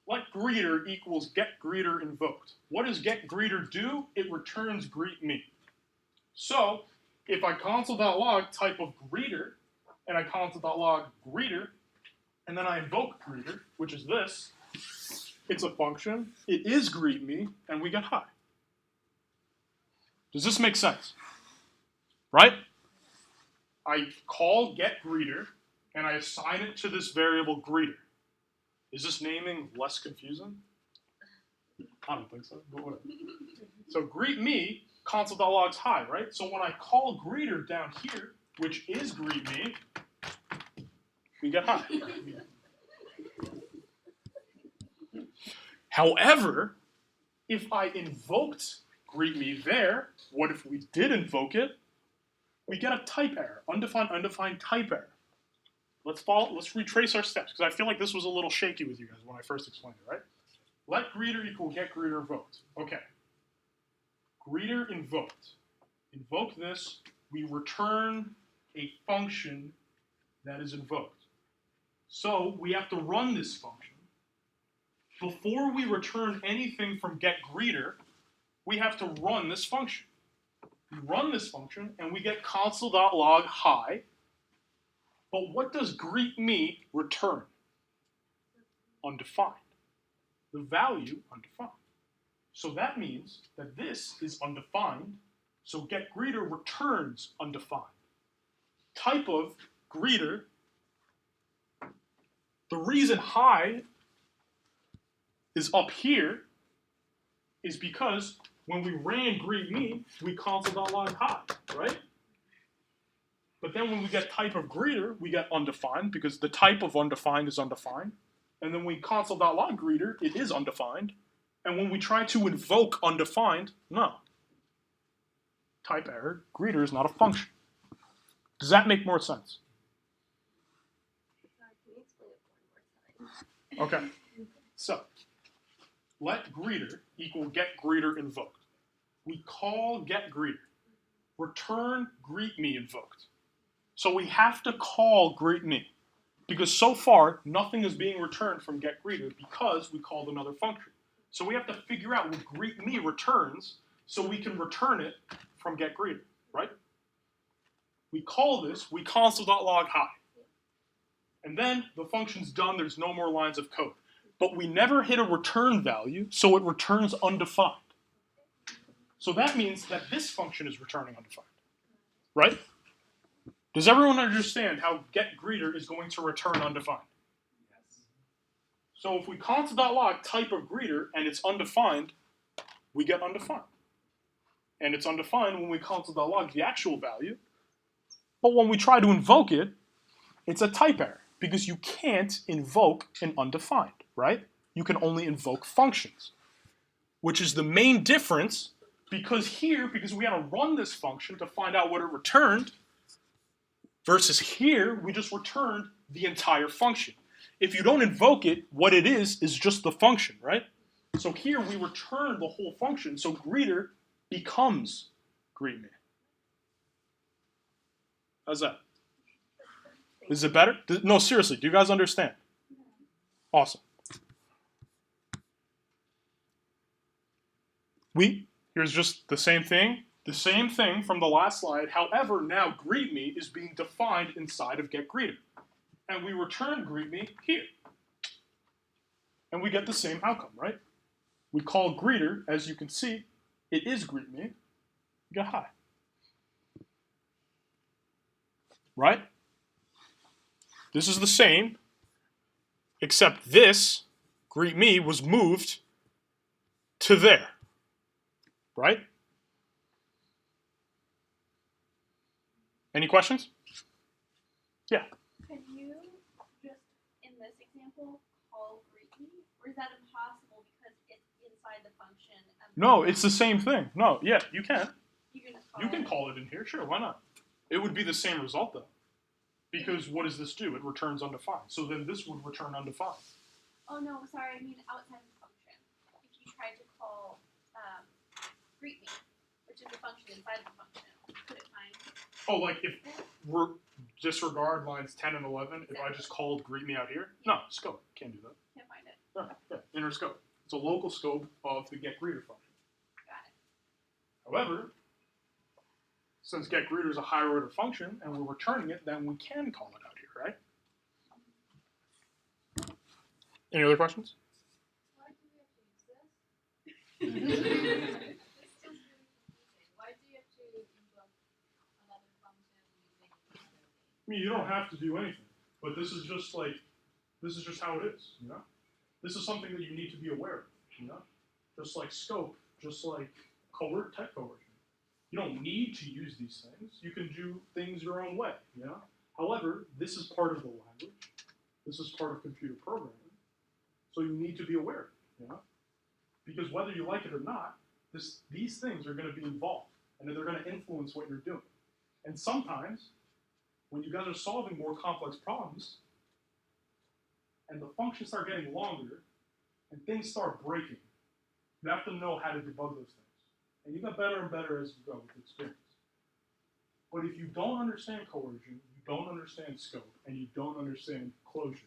let greeter equals getGreeter invoked. What does getGreeter do? It returns greetMe. So, if I console.log type of greeter, and I console.log greeter, and then I invoke greeter, which is this, it's a function, it is greetMe, and we get hi. Does this make sense? Right? I call getGreeter, and I assign it to this variable greeter. Is this naming less confusing? I don't think so, but whatever. So greetMe, console.log's hi, right? So when I call greeter down here, which is greetMe, we get hi. However, if I invoked greetMe there, what if we did invoke it? We get a type error, undefined type error. Let's retrace our steps, because I feel like this was a little shaky with you guys when I first explained it, right? Let greeter equal getGreeter invoked. Okay. Greeter invoked. Invoke this, we return a function that is invoked. So we have to run this function. Before we return anything from getGreeter, we have to run this function. We run this function, and we get console.log hi. But what does greetMe return? undefined. The value undefined. So that means that this is undefined, so getGreeter returns undefined. Type of greeter, the reason high is up here is because when we ran greet_me, we console.log high, right? But then when we get type of greeter, we get undefined because the type of undefined is undefined. And then we console.log greeter, it is undefined. And when we try to invoke undefined, no. Type error, greeter is not a function. Does that make more sense? Can you explain it one more time? Okay. So, let greeter equal getGreeter invoked. We call getGreeter. Return greet_me invoked. So we have to call greet_me. Because so far, nothing is being returned from getGreeter because we called another function. So we have to figure out what greet_me returns so we can return it from getGreeter, right? We call this, we console.log high. And then the function's done, there's no more lines of code. But we never hit a return value, so it returns undefined. So that means that this function is returning undefined, right? Does everyone understand how getGreeter is going to return undefined? Yes. So if we console.log type of greeter and it's undefined, we get undefined. And it's undefined when we console.log the actual value. But when we try to invoke it, it's a type error because you can't invoke an undefined, right? You can only invoke functions, which is the main difference because we had to run this function to find out what it returned, versus here, we just returned the entire function. If you don't invoke it, what it is just the function, right? So here we return the whole function, so greeter becomes greet_me. How's that? Is it better? No, seriously, do you guys understand? Awesome. Here's just the same thing from the last slide. However, now greet_me is being defined inside of getGreeter. And we return greet_me here. And we get the same outcome, right? We call greeter, as you can see, it is greet_me. We get high. Right? This is the same, except this, greet_me, was moved to there. Right? Any questions? Yeah. Can you just, in this example, call greet_me? Or is that impossible because it's inside the function? And No, it's the same thing. No, yeah, you can. You can just call You can it? call it in here, sure, why not? It would be the same result though. Because what does this do? It returns undefined. So then this would return undefined. Oh no, sorry, I mean outside the function. If you tried to call greet_me, which is a function inside the function, could it find? Oh, like if we're disregard lines 10 and 11, if I just called greet_me out here? No, scope. Can't do that. Can't find it. No, yeah, inner scope. It's a local scope of the getGreeter function. Got it. However, since getGreeter is a higher order function and we're returning it, then we can call it out here, right? Any other questions? Why do we have to use this? This is really confusing. Why do you have to invoke another function using I mean, you don't have to do anything, but this is just how it is, you know? This is something that you need to be aware of, you know? Just like scope, just like type coercion. You don't need to use these things. You can do things your own way, you know? However, this is part of the language. This is part of computer programming. So you need to be aware of it, you know? Because whether you like it or not, these things are going to be involved, and they're going to influence what you're doing. And sometimes, when you guys are solving more complex problems, and the functions start getting longer, and things start breaking, you have to know how to debug those things. And you get better and better as you go with experience. But if you don't understand coercion, you don't understand scope, and you don't understand closure,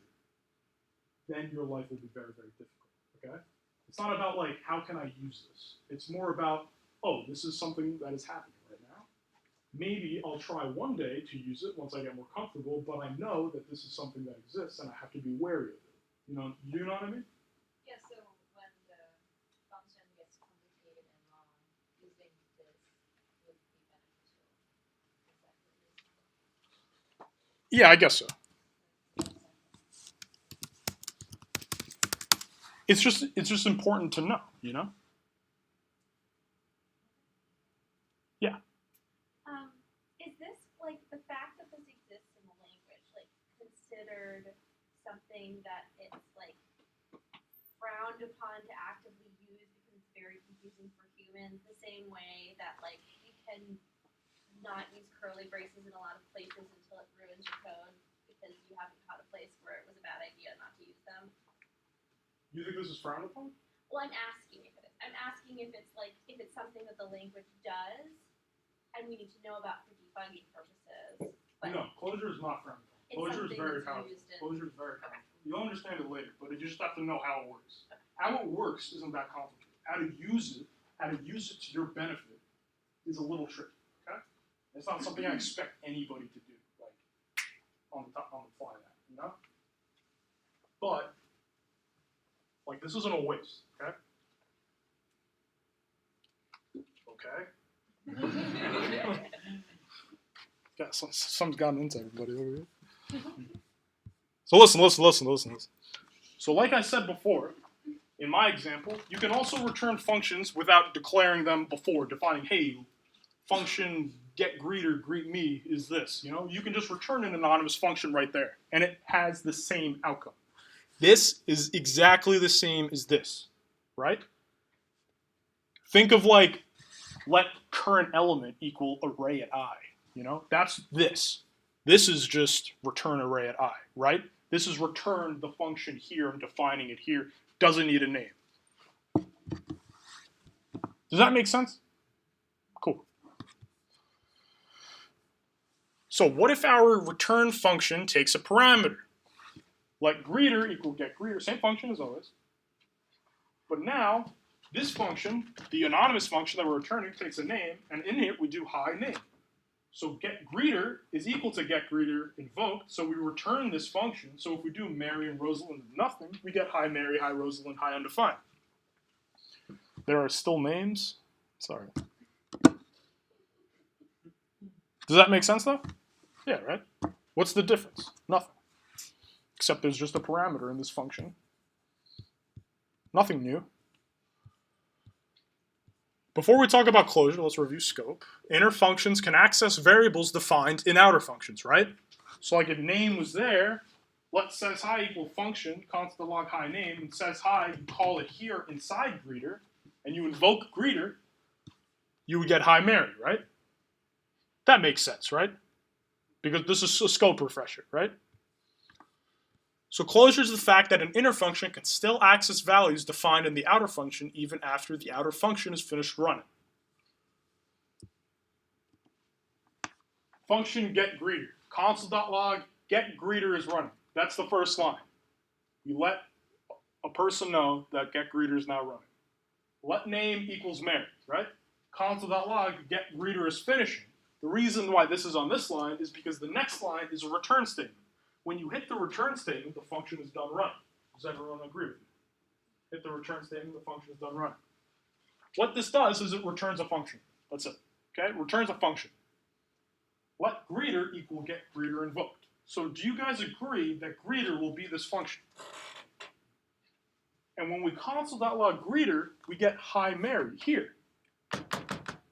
then your life will be very, very difficult, okay? It's not about like, how can I use this? It's more about, oh, this is something that is happening right now. Maybe I'll try one day to use it once I get more comfortable, but I know that this is something that exists and I have to be wary of it. You know what I mean? Yeah, so when the function gets complicated and long, using this would be beneficial. Exactly. Yeah, I guess so. It's just important to know, you know? Yeah. Is this like the fact that this exists in the language, like considered something that it's like frowned upon to actively use because it's very confusing for humans, the same way that like you can not use curly braces in a lot of places until it ruins your code because you haven't caught a place where it was a bad idea not to use them. You think this is frowned upon? Well, I'm asking if it is. I'm asking if it's like if it's something that the language does, and we need to know about for debugging purposes. But No, Clojure is not frowned upon. it's Clojure is something very that's powerful. used in. Clojure is very Okay. powerful. You'll understand it later, but you just have to know how it works. How it works isn't that complicated. How to use it to your benefit is a little tricky. Okay, it's not something I expect anybody to do, like on the fly, you know. But like this isn't a waste. Okay. Okay. Yeah, something's gotten into everybody over here. So listen. So like I said before, in my example, you can also return functions without declaring them before, defining, hey, function get greeter, greet me is this. You know, you can just return an anonymous function right there, and it has the same outcome. This is exactly the same as this, right? Think of like, let current element equal array at I. You know, that's this. This is just return array at I, right? This is return the function here and defining it here. Doesn't need a name. Does that make sense? Cool. So what if our return function takes a parameter? Let greeter equal get greeter, same function as always. But now, this function, the anonymous function that we're returning, takes a name, and in it we do hi name. So get greeter is equal to get greeter invoked, so we return this function. So if we do Mary and Rosalind nothing, we get hi Mary, hi Rosalind, hi undefined. There are still names. Sorry. Does that make sense though? Yeah, right? What's the difference? Nothing. Except there's just a parameter in this function. Nothing new. Before we talk about Clojure, let's review scope. Inner functions can access variables defined in outer functions, right? So like if name was there, let says hi equal function, constant log hi name, and says hi, you call it here inside greeter, and you invoke greeter, you would get hi Mary, right? That makes sense, right? Because this is a scope refresher, right? So Clojure is the fact that an inner function can still access values defined in the outer function even after the outer function is finished running. Function get greeter. Console.log get greeter is running. That's the first line. You let a person know that get greeter is now running. Let name equals Mary, right? Console.log get greeter is finishing. The reason why this is on this line is because the next line is a return statement. When you hit the return statement, the function is done running. Does everyone agree with me? Hit the return statement, the function is done running. What this does is it returns a function. That's it. Okay? It returns a function. Let greeter equal get greeter invoked. So do you guys agree that greeter will be this function? And when we console.log greeter, we get hi Mary here.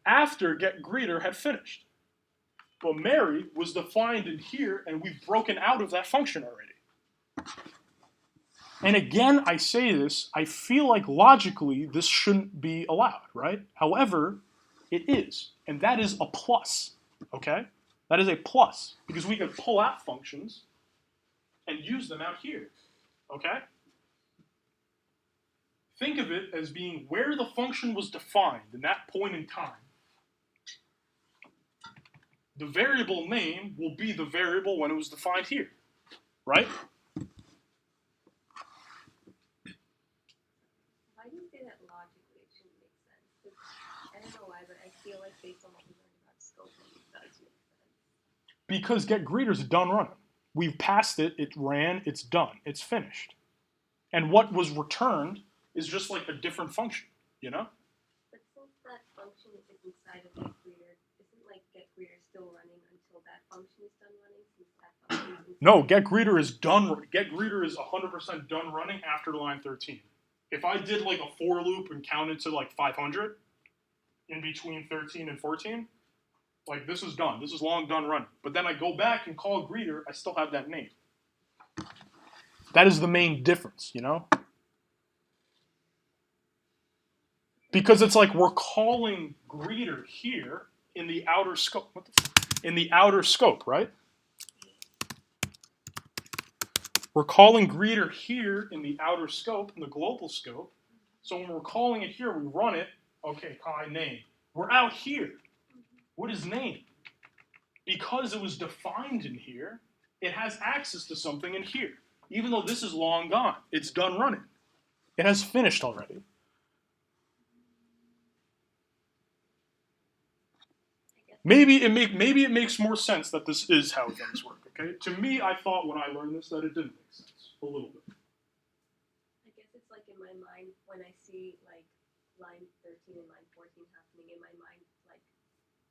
After get greeter had finished. But Mary was defined in here, and we've broken out of that function already. And again, I say this, I feel like logically this shouldn't be allowed, right? However, it is, and that is a plus, okay? That is a plus, because we can pull out functions and use them out here, okay? Think of it as being where the function was defined in that point in time. The variable name will be the variable when it was defined here, right? Why do you say that logically it shouldn't make sense? 'Cause I don't know why, but I feel like based on what we learned about scoping, it does make sense. Because get greeter's done running. We've passed it, it ran, it's done, it's finished. And what was returned is just like a different function, you know? But since that function is inside of getGreeter, isn't like getGreeter still running until that function is done running? Since that function is inside No, getGreeter is done. getGreeter is 100% done running after line 13. If I did like a for loop and counted to like 500 in between 13 and 14, like this is done. This is long done running. But then I go back and call greeter, I still have that name. That is the main difference, you know? Because it's like we're calling greeter here in the outer scope. What the in the outer scope, right? We're calling greeter here in the outer scope, in the global scope. So when we're calling it here, we run it. Okay, hi name. We're out here. What is name? Because it was defined in here, it has access to something in here. Even though this is long gone, it's done running. It has finished already. Maybe it makes more sense that this is how things work. Okay, to me, I thought when I learned this that it didn't make sense a little bit. I guess it's like in my mind when I see like line 13 and line 14 happening in my mind, like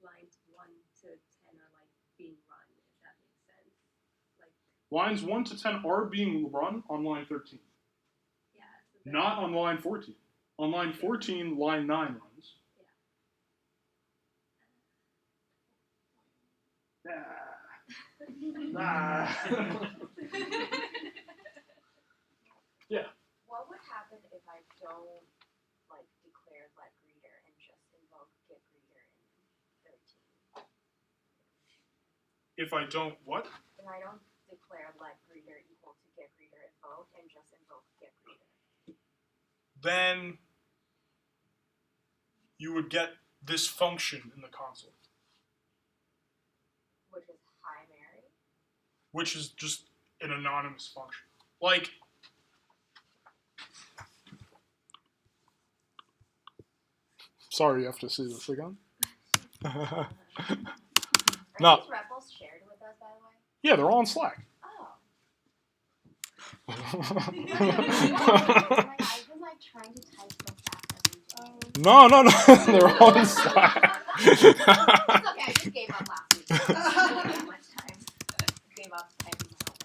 lines 1 to 10 are like being run, if that makes sense. Like Lines 1 to 10 are being run on line 13, yeah. So that, not on line 14. On line 14, line 9 runs. Nah. Yeah. What would happen if I don't like declare let greeter and just invoke get greeter in 13? If I don't what? If I don't declare let greeter equal to get greeter invoke and just invoke get greeter. Then you would get this function in the console, Which is hi Mary. which is just an anonymous function. Like, sorry, you have to see this again. Are No. these REPLs shared with us, by the way? Yeah, they're all in Slack. Oh. Oh my god, I've been like trying to type so fast every day. No, they're all in Slack. It's okay, I just gave up last week. I didn't have that much time. Gave up typing my whole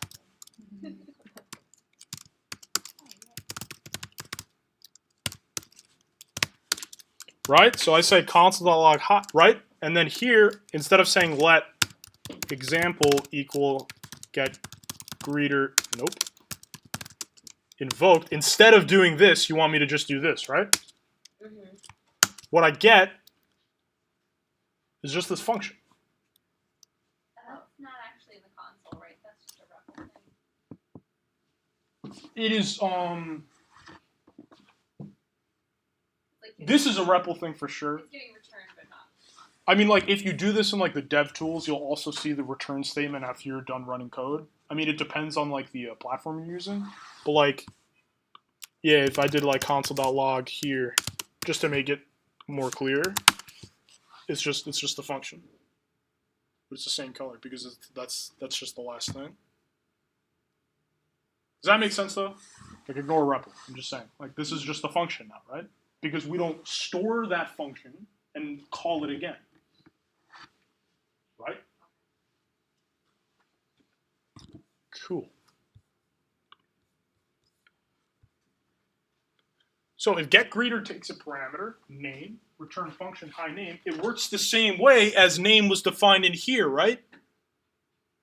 Right? So I say console.log hot, right? And then here, instead of saying let example equal get greeter, nope, invoked, instead of doing this, you want me to just do this, right? Mm-hmm. What I get is just this function. That's not actually in the console, right? That's just a REPL thing. It is, Like this is a REPL thing for sure. it's getting returned, but not. I mean, like, if you do this in, like, the dev tools, you'll also see the return statement after you're done running code. I mean, it depends on, like, the platform you're using. But, like, yeah, if I did, like, console.log here, just to make it more clear, it's just the function. But it's the same color, because that's just the last thing. Does that make sense, though? Like, ignore REPL. I'm just saying. Like, this is just a function now, right? Because we don't store that function and call it again. Right? Cool. So if getGreeter takes a parameter, name, return function hi name, it works the same way as name was defined in here, right?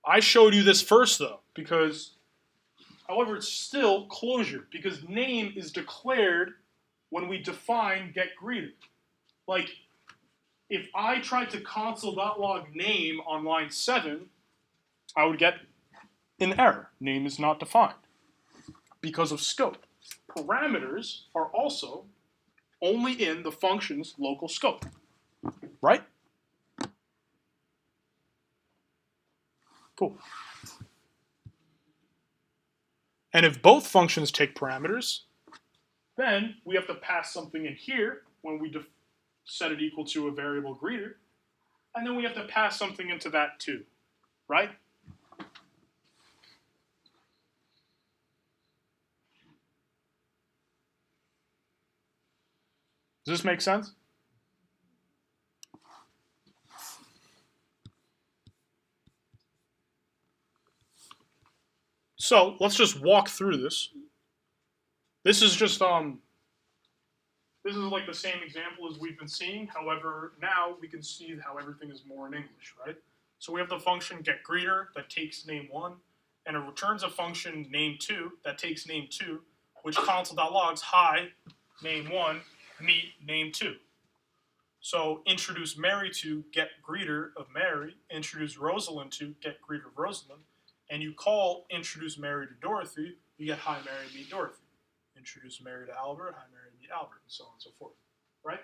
I showed you this first though, because, however, it's still closure, because name is declared when we define getGreeter. Like, if I tried to console.log name on line 7, I would get an error. Name is not defined because of scope. Parameters are also only in the function's local scope, right? Cool. And if both functions take parameters, then we have to pass something in here when we set it equal to a variable greeter, and then we have to pass something into that too, right? Does this make sense? So let's just walk through this. This is just this is like the same example as we've been seeing. However, now we can see how everything is more in English, right? So we have the function getGreeter that takes name1, and it returns a function name2 that takes name2, which console.logs hi name1 meet name2. So introduce Mary to getGreeter of Mary, introduce Rosalind to getGreeter of Rosalind, and you call introduce Mary to Dorothy, you get hi Mary meet Dorothy. Introduce Mary to Albert, hi Mary meet Albert, and so on and so forth. Right?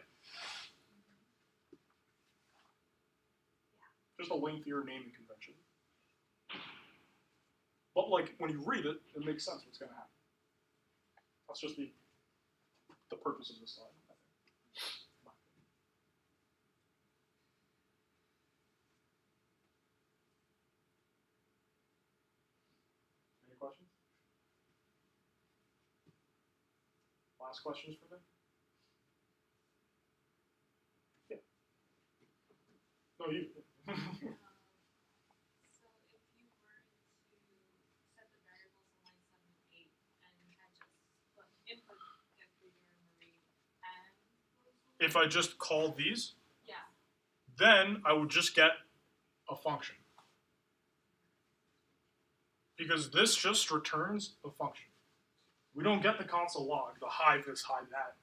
Just a lengthier naming convention. But like when you read it, it makes sense what's gonna happen. That's just the purpose of this slide, I think. Any questions? Last questions for me? Yeah. No, you. So if you were to set the variables in line 7 and 8 and had just put input getGreeter, Marie, and Rosalind? If I just called these, Yeah. then I would just get a function. Because this just returns a function. We don't get the console log, the hi this, hi that,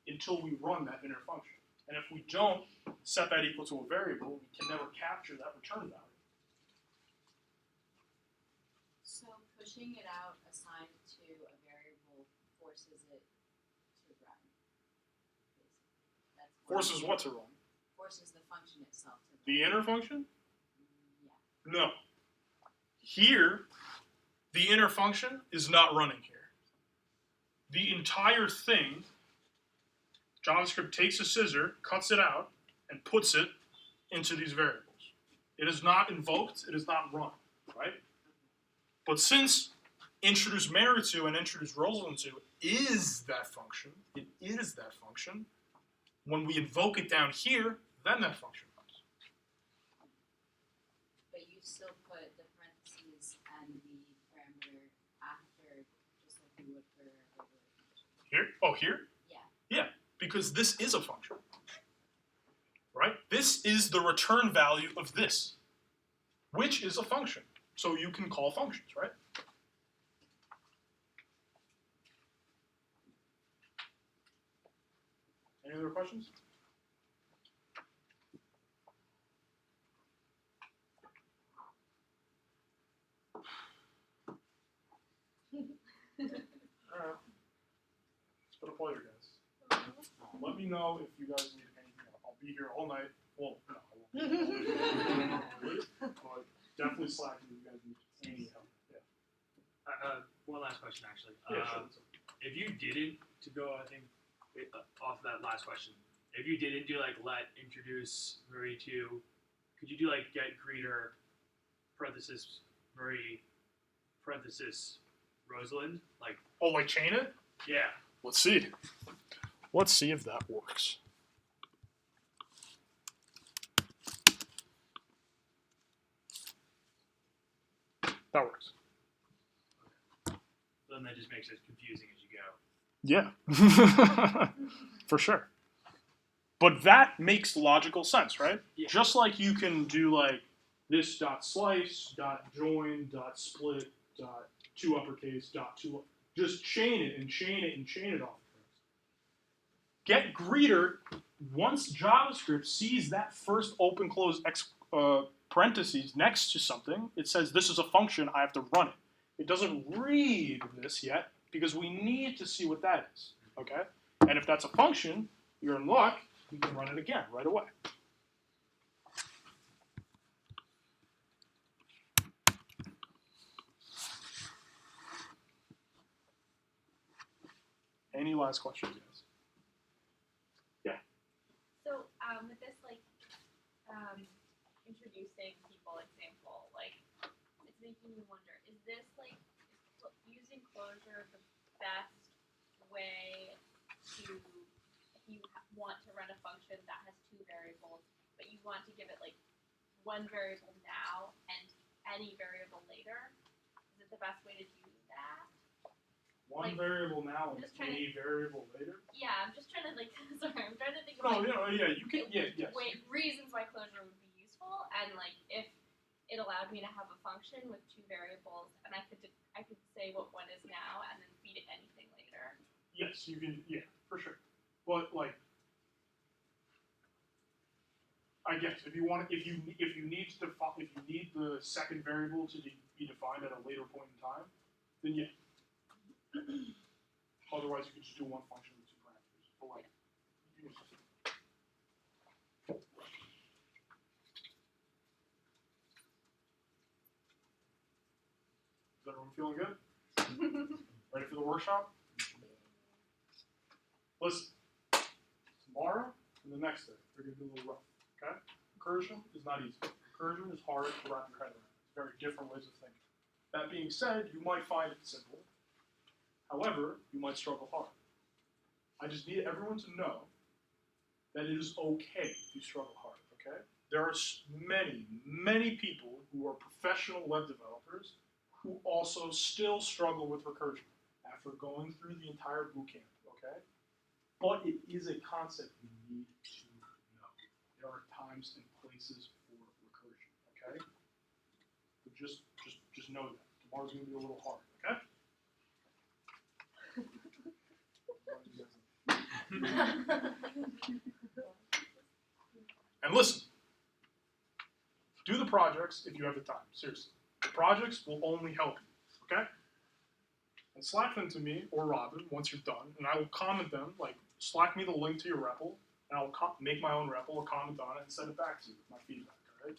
until we run that inner function. And if we don't set that equal to a variable, we can never capture that return value. So pushing it out assigned to a variable forces it to run. Basically. That's Forces what to run? Forces the function itself to run. The inner function? Yeah. No. Here, the inner function is not running here. The entire thing, JavaScript takes a scissor, cuts it out, and puts it into these variables. It is not invoked, it is not run, right? But since introduce Mary to and introduce Rosalind to is that function, it is that function, when we invoke it down here, then that function runs. But you still put the parentheses and the parameter after, just like you would for a regular function. Here? Oh, here? Yeah. Yeah, because this is a function. Right? This is the return value of this, which is a function. So you can call functions, right? Any other questions? Alright. It's been a pleasure, guys. Let me know if you guys need anything else. I'll be here all night. Well, no, I won't be here all night. But definitely Slack if you guys need any help. Yeah. One last question, actually. Yeah, sure. If you didn't, to go, I think, off that last question, if you didn't do like let introduce Marie to, could you do like getGreeter parenthesis Marie parenthesis Rosalind? Like, Oh, like chain it? yeah. Let's see. Let's see if that works. That works. Then that just makes it confusing as you go. Yeah. For sure. But that makes logical sense, right? Yeah. Just like you can do like this dot slice, dot join, dot split, dot two uppercase, dot two. Just chain it and chain it and chain it off. getGreeter, once JavaScript sees that first open close parentheses next to something, it says this is a function, I have to run it. It doesn't read this yet because we need to see what that is, okay? And if that's a function, you're in luck, you can run it again right away. Any last questions, guys? So with this like introducing people example, like it's making me wonder: is this like using Clojure the best way to if you function that has two variables, but you want to give it like one variable now and any variable later. Is it the best way to do that? One Like, variable now and just trying any variable later. Yeah, I'm just trying to like sorry, I'm trying to think of No, like you can. Yeah, yes. reasons why closure would be useful, and like if it allowed me to have a function with two variables, and I could say what one is now and then feed it anything later. Yes, you can. Yeah, for sure. But like, I guess if you need the second variable to be defined at a later point in time, then yeah. Otherwise, you could just do one function with two parameters. But like, you can is everyone feeling good? Ready for the workshop? Listen, tomorrow and the next day, they're going to be a little rough, okay? Recursion is not easy. Recursion is hard to wrap your head around. It's very different ways of thinking. That being said, you might find it simple. However, you might struggle hard. I just need everyone to know that it is okay if you struggle hard, okay? There are many, many people who are professional web developers who also still struggle with recursion after going through the entire boot camp, okay? But it is a concept you need to know. There are times and places for recursion, okay? But just know that. Tomorrow's gonna be a little hard, okay? And listen, do the projects if you have the time, seriously. The projects will only help you, okay? And Slack them to me or Robin once you're done, and I will comment them, like Slack me the link to your REPL, and I'll make my own REPL, or comment on it, and send it back to you with my feedback, alright?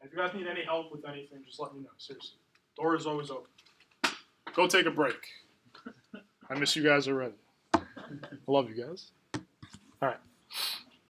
And if you guys need any help with anything, just let me know, seriously. Door is always open. Go take a break. I miss you guys already. I love you guys.